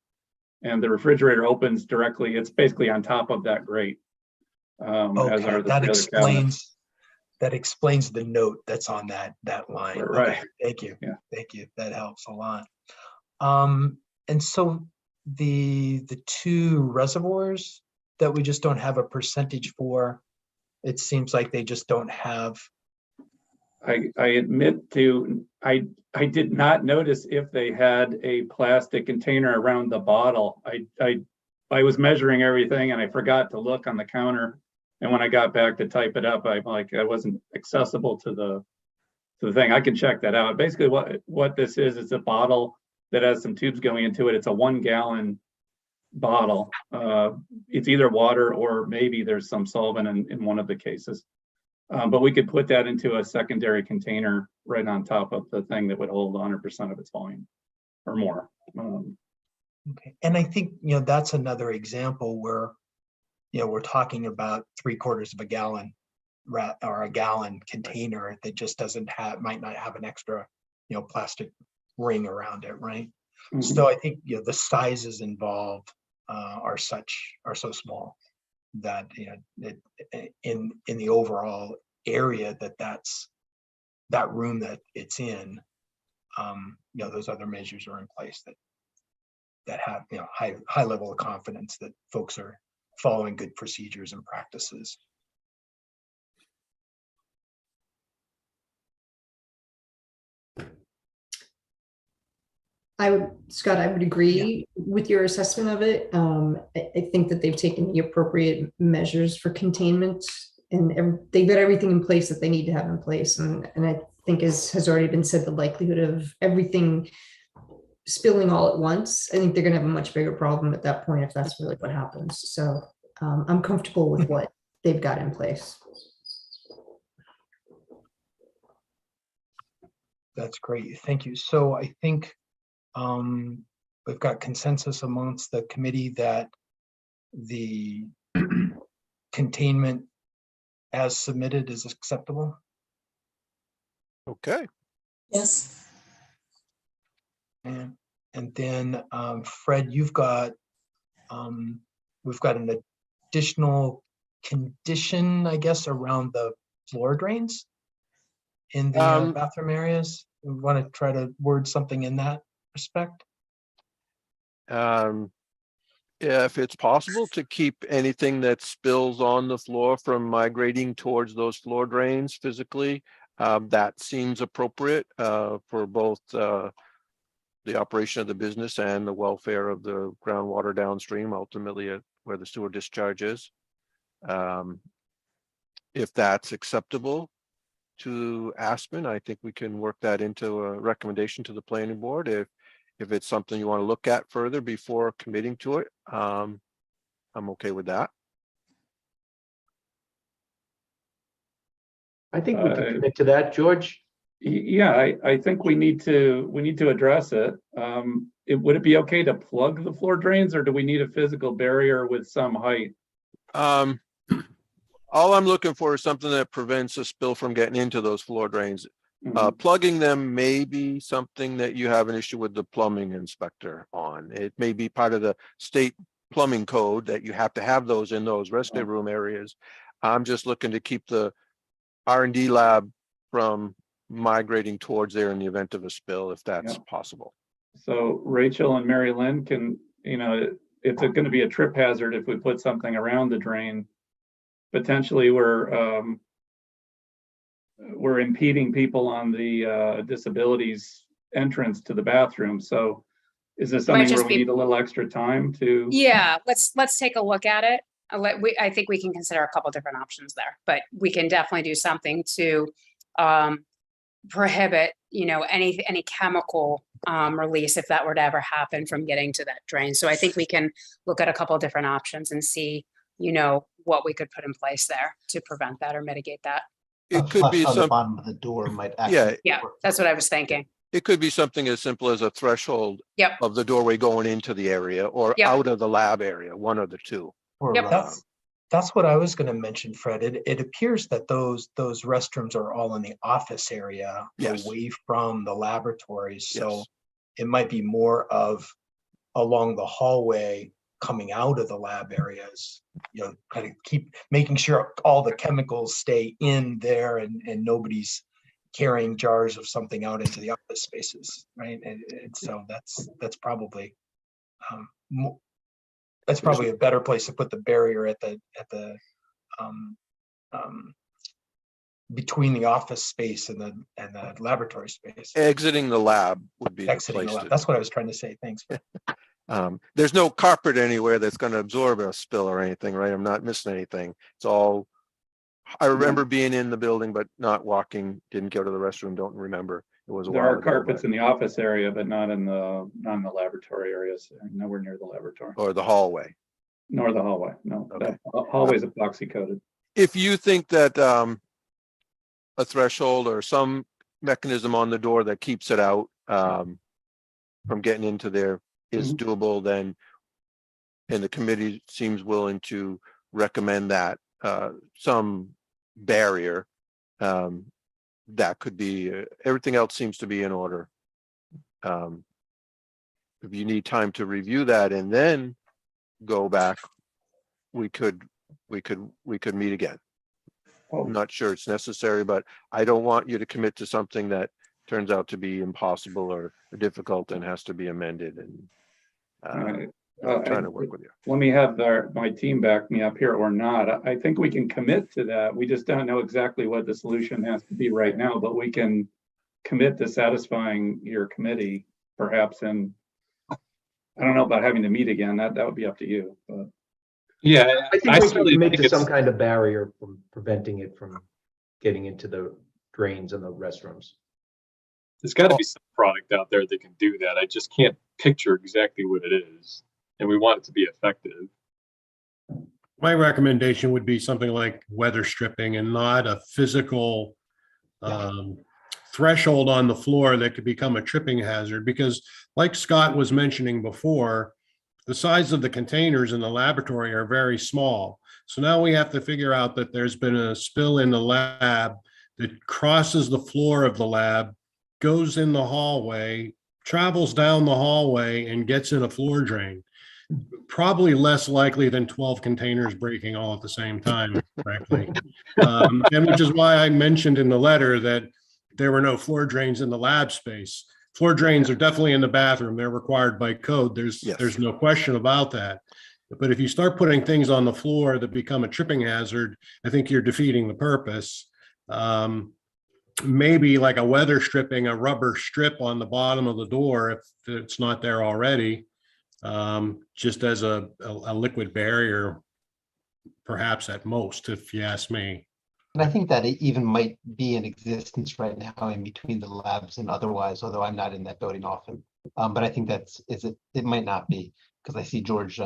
And the refrigerator opens directly. It's basically on top of that grate. Okay, that explains the note that's on that line. Right. Okay, thank you. Yeah. Thank you. That helps a lot. And so the 2 reservoirs that we just don't have a percentage for, it seems like they just don't have. I admit to, I did not notice if they had a plastic container around the bottle. I was measuring everything and I forgot to look on the counter. And when I got back to type it up, I'm like, I wasn't accessible to the thing. I can check that out. Basically what this is a bottle that has some tubes going into it. It's a 1 gallon bottle. It's either water or maybe there's some solvent in one of the cases. But we could put that into a secondary container right on top of the thing that would hold 100% of its volume or more. Okay, and I think that's another example where we're talking about 3/4 of a gallon or a gallon container that just might not have an extra plastic ring around it, right? Mm-hmm. So I think the sizes involved are so small that in the overall area that room that it's in, those other measures are in place that have, high level of confidence that folks are following good procedures and practices. Scott, I would agree with your assessment of it. I think that they've taken the appropriate measures for containment, and they've got everything in place that they need to have in place. And I think, as has already been said, the likelihood of everything spilling all at once, I think they're going to have a much bigger problem at that point if that's really what happens. So I'm comfortable with what they've got in place. That's great. Thank you. So I think we've got consensus amongst the committee that the containment as submitted is acceptable. Okay. Yes. And then Fred, you've got we've got an additional condition, I guess, around the floor drains in the bathroom areas. We want to try to word something in that respect. If it's possible to keep anything that spills on the floor from migrating towards those floor drains physically, that seems appropriate for both the operation of the business and the welfare of the groundwater downstream, ultimately where the sewer discharge is. If that's acceptable to Aspen, I think we can work that into a recommendation to the planning board. If it's something you want to look at further before committing to it, I'm okay with that. I think we can commit to that, George. Yeah, I think we need to address it. Would it be okay to plug the floor drains, or do we need a physical barrier with some height? All I'm looking for is something that prevents a spill from getting into those floor drains. Plugging them may be something that you have an issue with the plumbing inspector on. It may be part of the state plumbing code that you have to have those in those rest day room areas. I'm just looking to keep the R&D lab from migrating towards there in the event of a spill, if that's possible. So Rachel and Mary Lynn can, it's going to be a trip hazard if we put something around the drain. Potentially we're impeding people on the disabilities entrance to the bathroom. So is this something where we need a little extra time to? Yeah, let's take a look at it. I think we can consider a couple different options there, but we can definitely do something to prohibit, any chemical release if that were to ever happen from getting to that drain. So I think we can look at a couple different options and see, what we could put in place there to prevent that or mitigate that. It could be on the some, bottom of the door might actually. Yeah, that's what I was thinking. it could be something as simple as a threshold of the doorway going into the area or out of the lab area, one of the two. That's what I was going to mention, Fred. It appears that those restrooms are all in the office area, away from the laboratories. So it might be more of along the hallway coming out of the lab areas, kind of keep making sure all the chemicals stay in there and nobody's carrying jars of something out into the office spaces, right? And so that's probably a better place to put the barrier at the between the office space and the laboratory space. Exiting the lab would be the place. That's what I was trying to say. Thanks. There's no carpet anywhere that's going to absorb a spill or anything, right? I'm not missing anything. It's all, I remember being in the building, but not walking, didn't go to the restroom, don't remember. It was a while ago. There are carpets in the office area, but not in the laboratory areas, nowhere near the laboratory. Or the hallway. Nor the hallway, no. Okay. The hallway's epoxy coated. If you think that a threshold or some mechanism on the door that keeps it out from getting into there is doable, then, and the committee seems willing to recommend that some barrier, that could be, everything else seems to be in order. If you need time to review that and then go back, we could meet again. I'm not sure it's necessary, but I don't want you to commit to something that turns out to be impossible or difficult and has to be amended. And I'm trying to work with you. Let me have my team back me up here or not. I think we can commit to that. We just don't know exactly what the solution has to be right now, but we can commit to satisfying your committee, perhaps. And I don't know about having to meet again. That would be up to you. But Yeah, I think we can commit think to some it's- kind of barrier from preventing it from getting into the drains and the restrooms. There's got to be some product out there that can do that. I just can't picture exactly what it is, and we want it to be effective. My recommendation would be something like weather stripping and not a physical threshold on the floor that could become a tripping hazard. Because like Scott was mentioning before, the size of the containers in the laboratory are very small. So now we have to figure out that there's been a spill in the lab that crosses the floor of the lab, goes in the hallway, travels down the hallway, and gets in a floor drain. Probably less likely than 12 containers breaking all at the same time, frankly. And which is why I mentioned in the letter that there were no floor drains in the lab space. Floor drains are definitely in the bathroom. They're required by code. There's no question about that. But if you start putting things on the floor that become a tripping hazard, I think you're defeating the purpose. Maybe like a weather stripping, a rubber strip on the bottom of the door, if it's not there already, just as a liquid barrier, perhaps at most, if you ask me. And I think that it even might be in existence right now in between the labs and otherwise, although I'm not in that building often. But I think it might not be, because I see George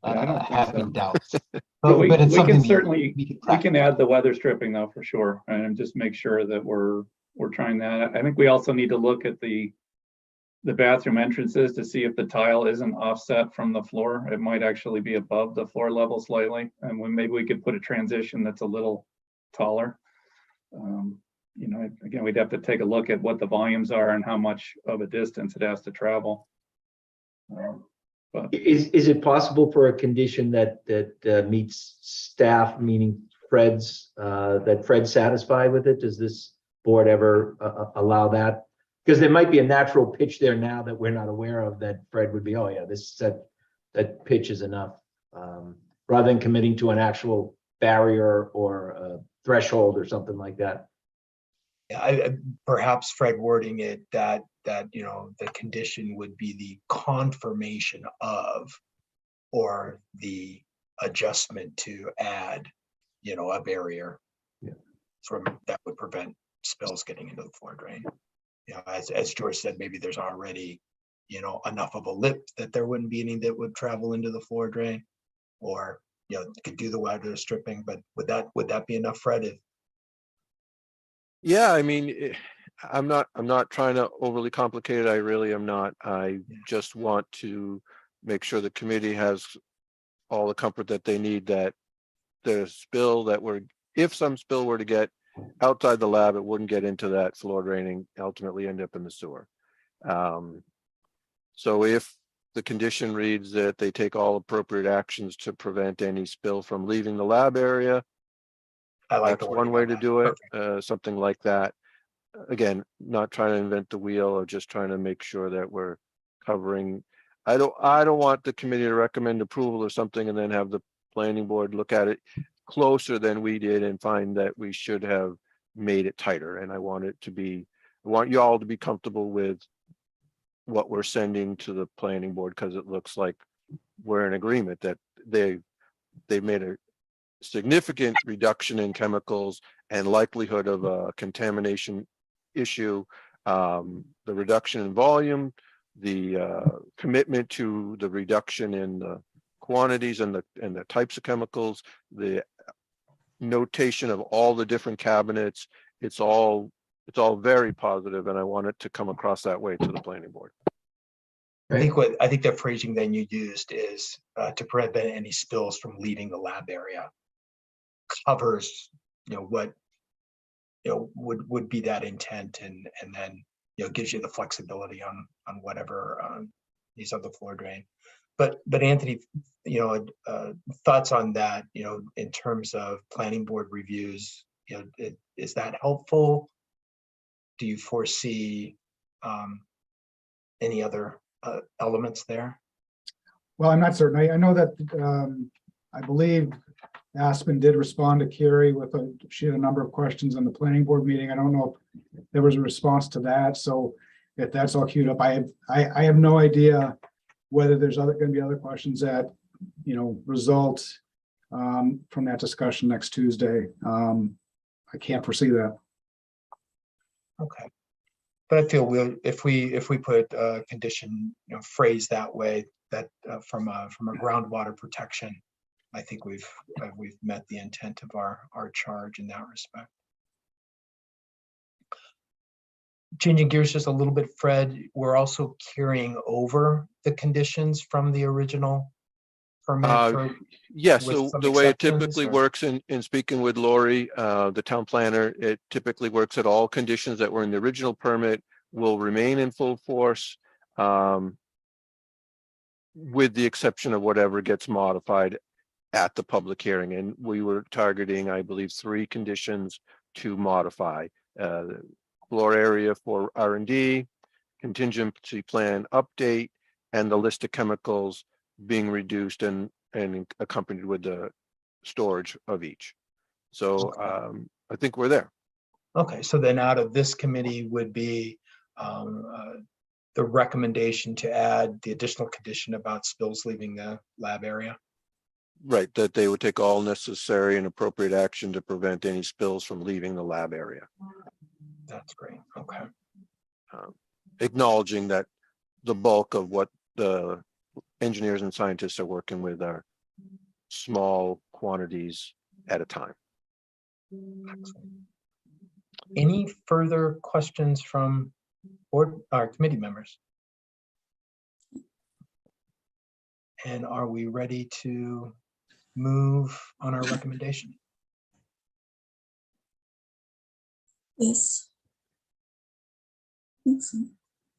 having doubts. But we it's can something certainly, we we can add the weather stripping though, for sure, and just make sure that we're trying that. I think we also need to look at the bathroom entrances to see if the tile isn't offset from the floor. It might actually be above the floor level slightly, and maybe we could put a transition that's a little taller. You know, again, we'd have to take a look at what the volumes are and how much of a distance it has to travel. But Is it possible for a condition that meets staff, meaning Fred's, that Fred's satisfied with it? Does this board ever allow that? Because there might be a natural pitch there now that we're not aware of that Fred would be, oh yeah, that pitch is enough, rather than committing to an actual barrier or a threshold or something like that. Yeah, perhaps Fred wording it that you know the condition would be the confirmation of, or the adjustment to add, you know, a barrier from that would prevent spills getting into the floor drain. You know, as George said, maybe there's already, you know, enough of a lip that there wouldn't be any that would travel into the floor drain, or you know, could do the weather stripping. But would that be enough, Fred? Yeah, I mean, I'm not trying to overly complicate it. I really am not. I just want to make sure the committee has all the comfort that they need, that the spill if some spill were to get outside the lab, it wouldn't get into that floor draining, ultimately end up in the sewer. So if the condition reads that they take all appropriate actions to prevent any spill from leaving the lab area, that's one way to do it. Something like that. Again, not trying to invent the wheel, or just trying to make sure that we're covering. I don't want the committee to recommend approval of something and then have the planning board look at it closer than we did and find that we should have made it tighter. And I want you all to be comfortable with what we're sending to the planning board, because it looks like we're in agreement that they've made a significant reduction in chemicals and likelihood of a contamination issue, the reduction in volume, the commitment to the reduction in the quantities and the types of chemicals, the notation of all the different cabinets. It's all very positive, and I want it to come across that way to the planning board. I think the phrasing then you used is to prevent any spills from leaving the lab area. Covers, you know, what you know would be that intent, and then you know gives you the flexibility on whatever needs on the floor drain. But Anthony, you know, thoughts on that, you know, in terms of planning board reviews, is that helpful? Do you foresee any other elements there? Well, I'm not certain. I know that I believe Aspen did respond to Carrie with she had a number of questions on the planning board meeting. I don't know if there was a response to that. So if that's all queued up, I have no idea whether there's going to be other questions that, result from that discussion next Tuesday. I can't foresee that. Okay. But I feel if we put a condition, phrased that way, that from a groundwater protection, I think we've met the intent of our charge in that respect. Changing gears just a little bit, Fred, we're also carrying over the conditions from the original permit. Yes, with so some the way it exceptions, typically or- works in speaking with Lori, the town planner, it typically works that all conditions that were in the original permit will remain in full force, with the exception of whatever gets modified at the public hearing. And we were targeting, I believe, 3 conditions to modify. The floor area for R&D, contingency plan update, and the list of chemicals being reduced and accompanied with the storage of each. So I think we're there. Okay, so then out of this committee would be the recommendation to add the additional condition about spills leaving the lab area. Right, that they would take all necessary and appropriate action to prevent any spills from leaving the lab area. That's great. Okay. Acknowledging that the bulk of what the engineers and scientists are working with are small quantities at a time. Any further questions from board or committee members? And are we ready to move on our recommendation? Yes. Think so.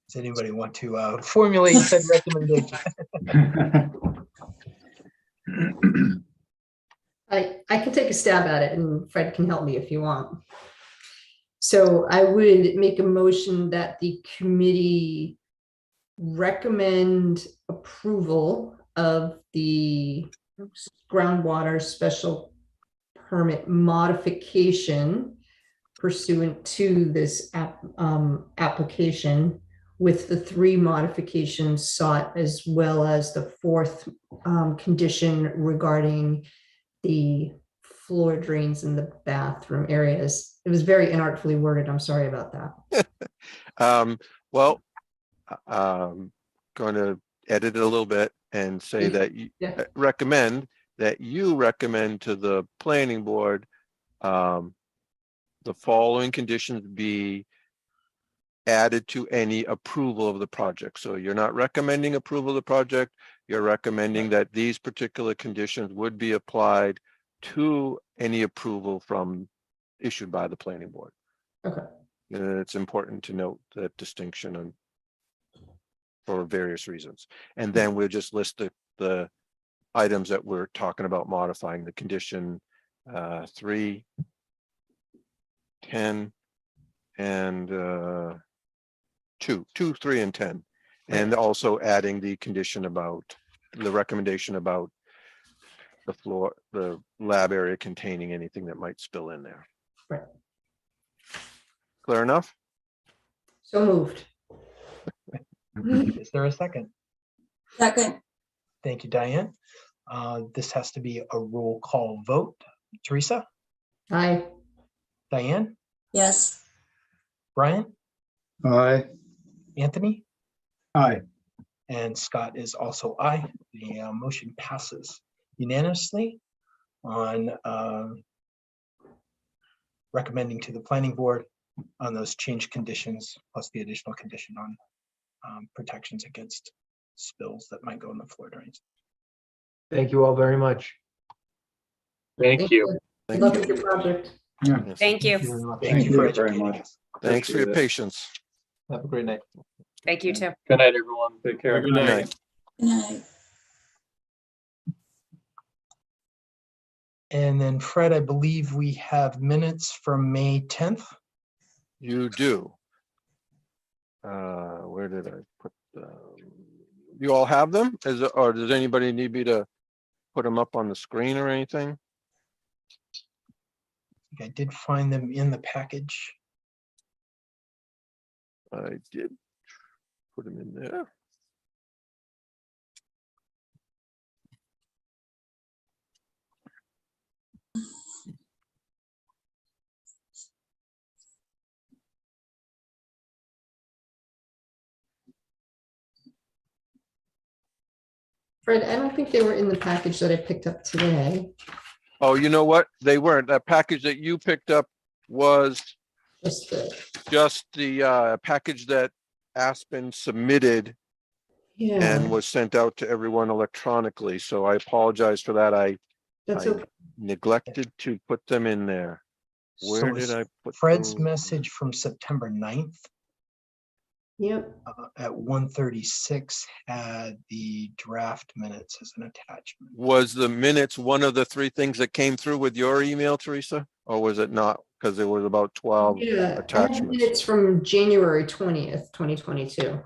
Does anybody want to formulate said recommendation? I can take a stab at it and Fred can help me if you want. So I would make a motion that the committee recommend approval of the groundwater special permit modification pursuant to this application, with the 3 modifications sought, as well as the 4th condition regarding the floor drains in the bathroom areas. It was very inartfully worded. I'm sorry about that. Well, going to edit it a little bit and say that you recommend to the planning board the following conditions be added to any approval of the project. So you're not recommending approval of the project, you're recommending that these particular conditions would be applied to any approval issued by the planning board. Okay. And it's important to note that distinction for various reasons. And then we'll just list the items that we're talking about modifying: the condition 3, 10, and 2, 3, and 10. And also adding the condition about the recommendation about the lab area containing anything that might spill in there. Right. Clear enough? So moved. Is there a second? Second. Thank you, Diane. This has to be a roll call vote. Teresa? Aye. Diane? Yes. Brian? Aye. Anthony? Aye. And Scott is also aye. The motion passes unanimously on recommending to the planning board on those change conditions, plus the additional condition on protections against spills that might go in the floor drains. Thank you all very much. Thank you. Good luck with your project. Yeah. Yes. Thank you. Thank you for very educating much. us. Thanks for your Appreciate it. patience. Have a great night. Thank you too. Good night, everyone. Take care. Good night. Night. Good night. And then Fred, I believe we have minutes from May 10th. You do. Where did I put them? You all have them? Or does anybody need me to put them up on the screen or anything? I did find them in the package. I did put them in there. Fred, I don't think they were in the package that I picked up today. Oh, you know what? They weren't. That package that you picked up was just the package that Aspen submitted and Yeah, was sent out to everyone electronically. So I apologize for that. I that's okay. neglected to put them in there. Where So did it's I put Fred's those? message from September 9th Yep. at 1:36 had the draft minutes as an attachment. Was the minutes one of the three things that came through with your email, Teresa? Or was it not? Because there was about 12 Yeah, I have attachments. minutes from January 20th, 2022.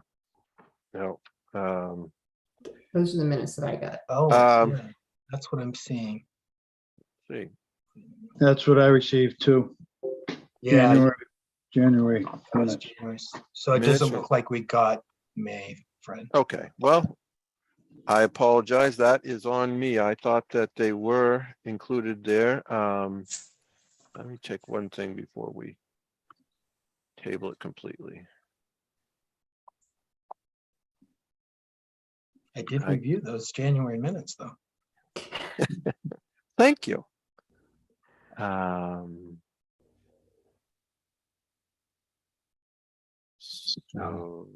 No. Those are the minutes that I got. Oh, yeah, that's what I'm seeing. See. That's what I received too. Yeah, January that was minutes. January. So it Minutes doesn't from- look like we got May, Fred. Okay, well, I apologize. That is on me. I thought that they were included there. Let me check one thing before we table it completely. I did review those January minutes though. Thank you. So,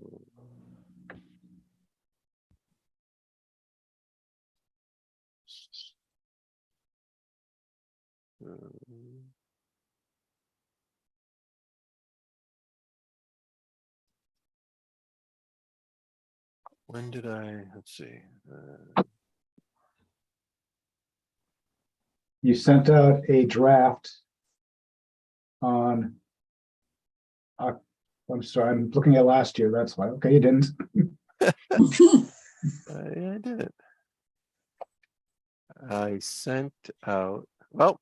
when did let's see. You sent out a draft on, I'm sorry, I'm looking at last year, that's why. Okay, you didn't. I did it. I sent out, well,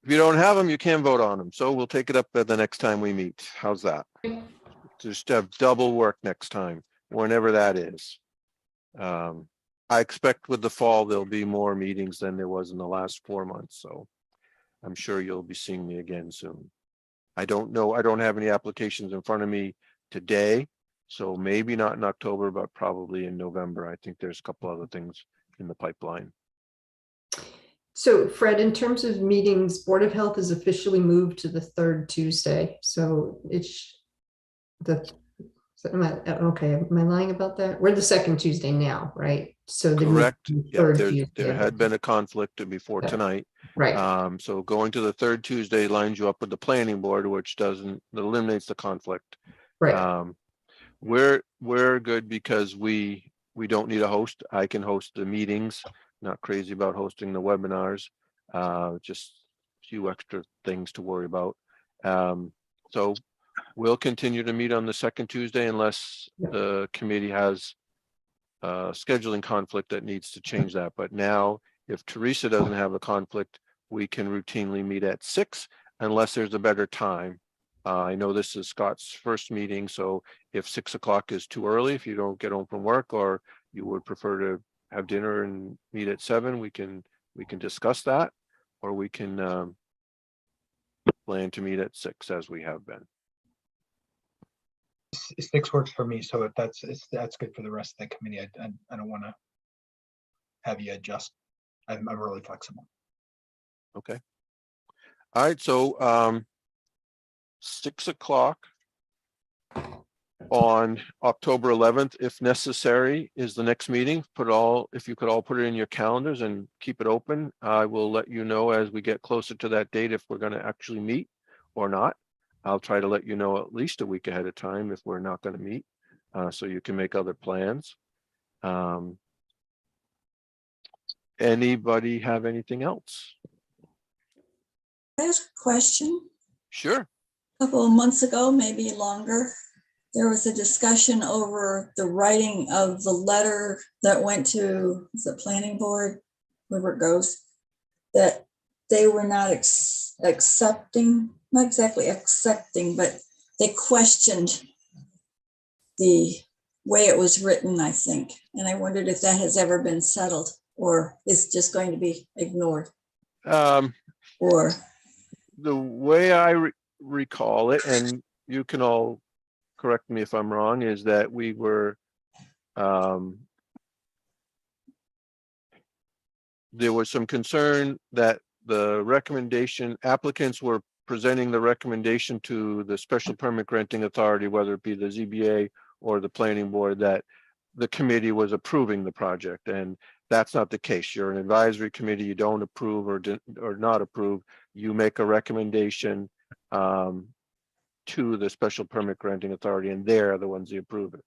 if you don't have them, you can vote on them. So we'll take it up at the next time we meet. How's that? Just have double work next time, whenever that is. I expect with the fall, there'll be more meetings than there was in the last 4 months. So I'm sure you'll be seeing me again soon. I don't know. I don't have any applications in front of me today. So maybe not in October, but probably in November. I think there's a couple other things in the pipeline. So Fred, in terms of meetings, Board of Health is officially moved to the third Tuesday. So it's am I lying about that? We're the second Tuesday now, right? So Correct. Yeah, there Tuesday. had been a conflict before tonight. Right. So going to the third Tuesday lines you up with the planning board, which eliminates the conflict. Right. We're good because we don't need a host. I can host the meetings. Not crazy about hosting the webinars. Just a few extra things to worry about. So we'll continue to meet on the second Tuesday unless the committee has a scheduling conflict that needs to change that. But now, if Teresa doesn't have a conflict, we can routinely meet at 6 unless there's a better time. I know this is Scott's first meeting, so if 6 o'clock is too early, if you don't get home from work or you would prefer to have dinner and meet at 7, we can discuss that, or we can plan to meet at 6 as we have been. 6 works for me, so that's good for the rest of the committee. I don't want to have you adjust. I'm really flexible. Okay. All right, so 6 o'clock on October 11th, if necessary, is the next meeting. If you could all put it in your calendars and keep it open. I will let you know as we get closer to that date if we're going to actually meet or not. I'll try to let you know at least a week ahead of time if we're not going to meet, so you can make other plans. Anybody have anything else? I have a question. Sure. A couple of months ago, maybe longer, there was a discussion over the writing of the letter that went to the planning board, wherever it goes, that they were not accepting, not exactly accepting, but they questioned the way it was written, I think. And I wondered if that has ever been settled or is just going to be ignored. Or The way I recall it, and you can all correct me if I'm wrong, is that we were there was some concern that the recommendation applicants were presenting the recommendation to the special permit granting authority, whether it be the ZBA or the planning board, that the committee was approving the project. And that's not the case. You're an advisory committee. You don't approve or not approve. You make a recommendation to the special permit granting authority, and they're the ones that approve it.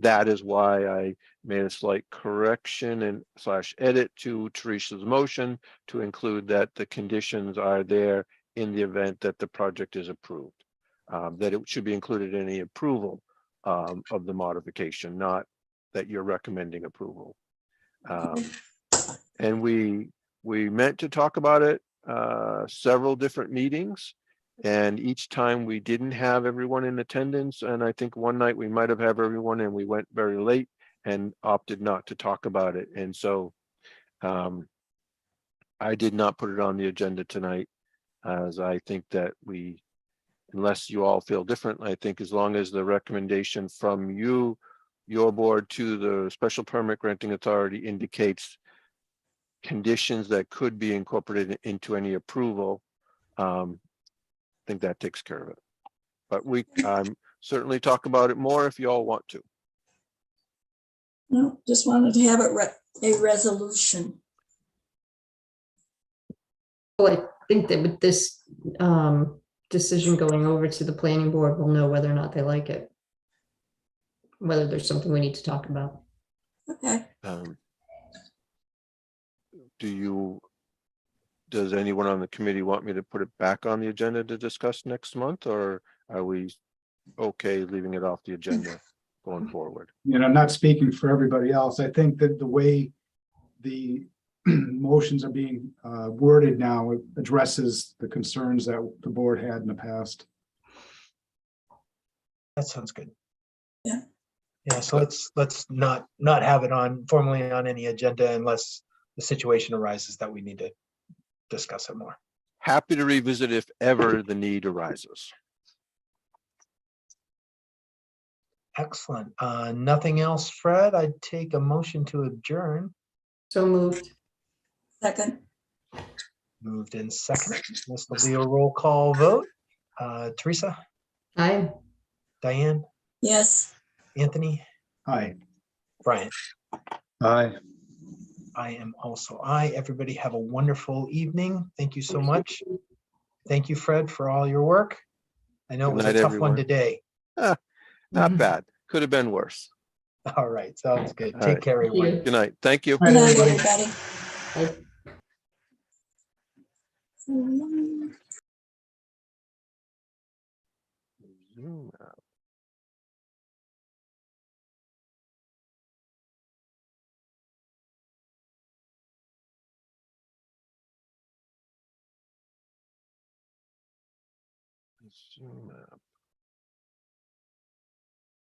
That is why I made a slight correction and / edit to Teresa's motion to include that the conditions are there in the event that the project is approved. That it should be included in the approval of the modification, not that you're recommending approval. And we meant to talk about it several different meetings. And each time we didn't have everyone in attendance. And I think one night we might have had everyone and we went very late and opted not to talk about it. And so I did not put it on the agenda tonight, as I think that we, unless you all feel different, I think as long as the recommendation from you, your board to the special permit granting authority indicates conditions that could be incorporated into any approval, I think that takes care of it. But we certainly talk about it more if you all want to. no, just wanted to have it a resolution. Well, I think that with this decision going over to the planning board, we'll know whether or not they like it. Whether there's something we need to talk about. Okay. Does anyone on the committee want me to put it back on the agenda to discuss next month, or are we okay leaving it off the agenda going forward? You know, not speaking for everybody else, I think that the way the motions are being worded now addresses the concerns that the board had in the past. That sounds good. Yeah. Yeah, so let's not have it formally on any agenda unless the situation arises that we need to discuss it more. Happy to revisit if ever the need arises. Excellent. Nothing else, Fred? I'd take a motion to adjourn. So moved. Second. Moved in second. This will be a roll call vote. Teresa? Aye. Diane? Yes. Anthony? Hi. Brian? Aye. I am also aye. Everybody have a wonderful evening. Thank you so much. Thank you, Fred, for all your work. I know it was a tough one today. Not bad. Could have been worse. All right, sounds good. All Take right. care, everyone. Good night. Thank you. Good night, everybody. Aye. Zoom out. Zoom out.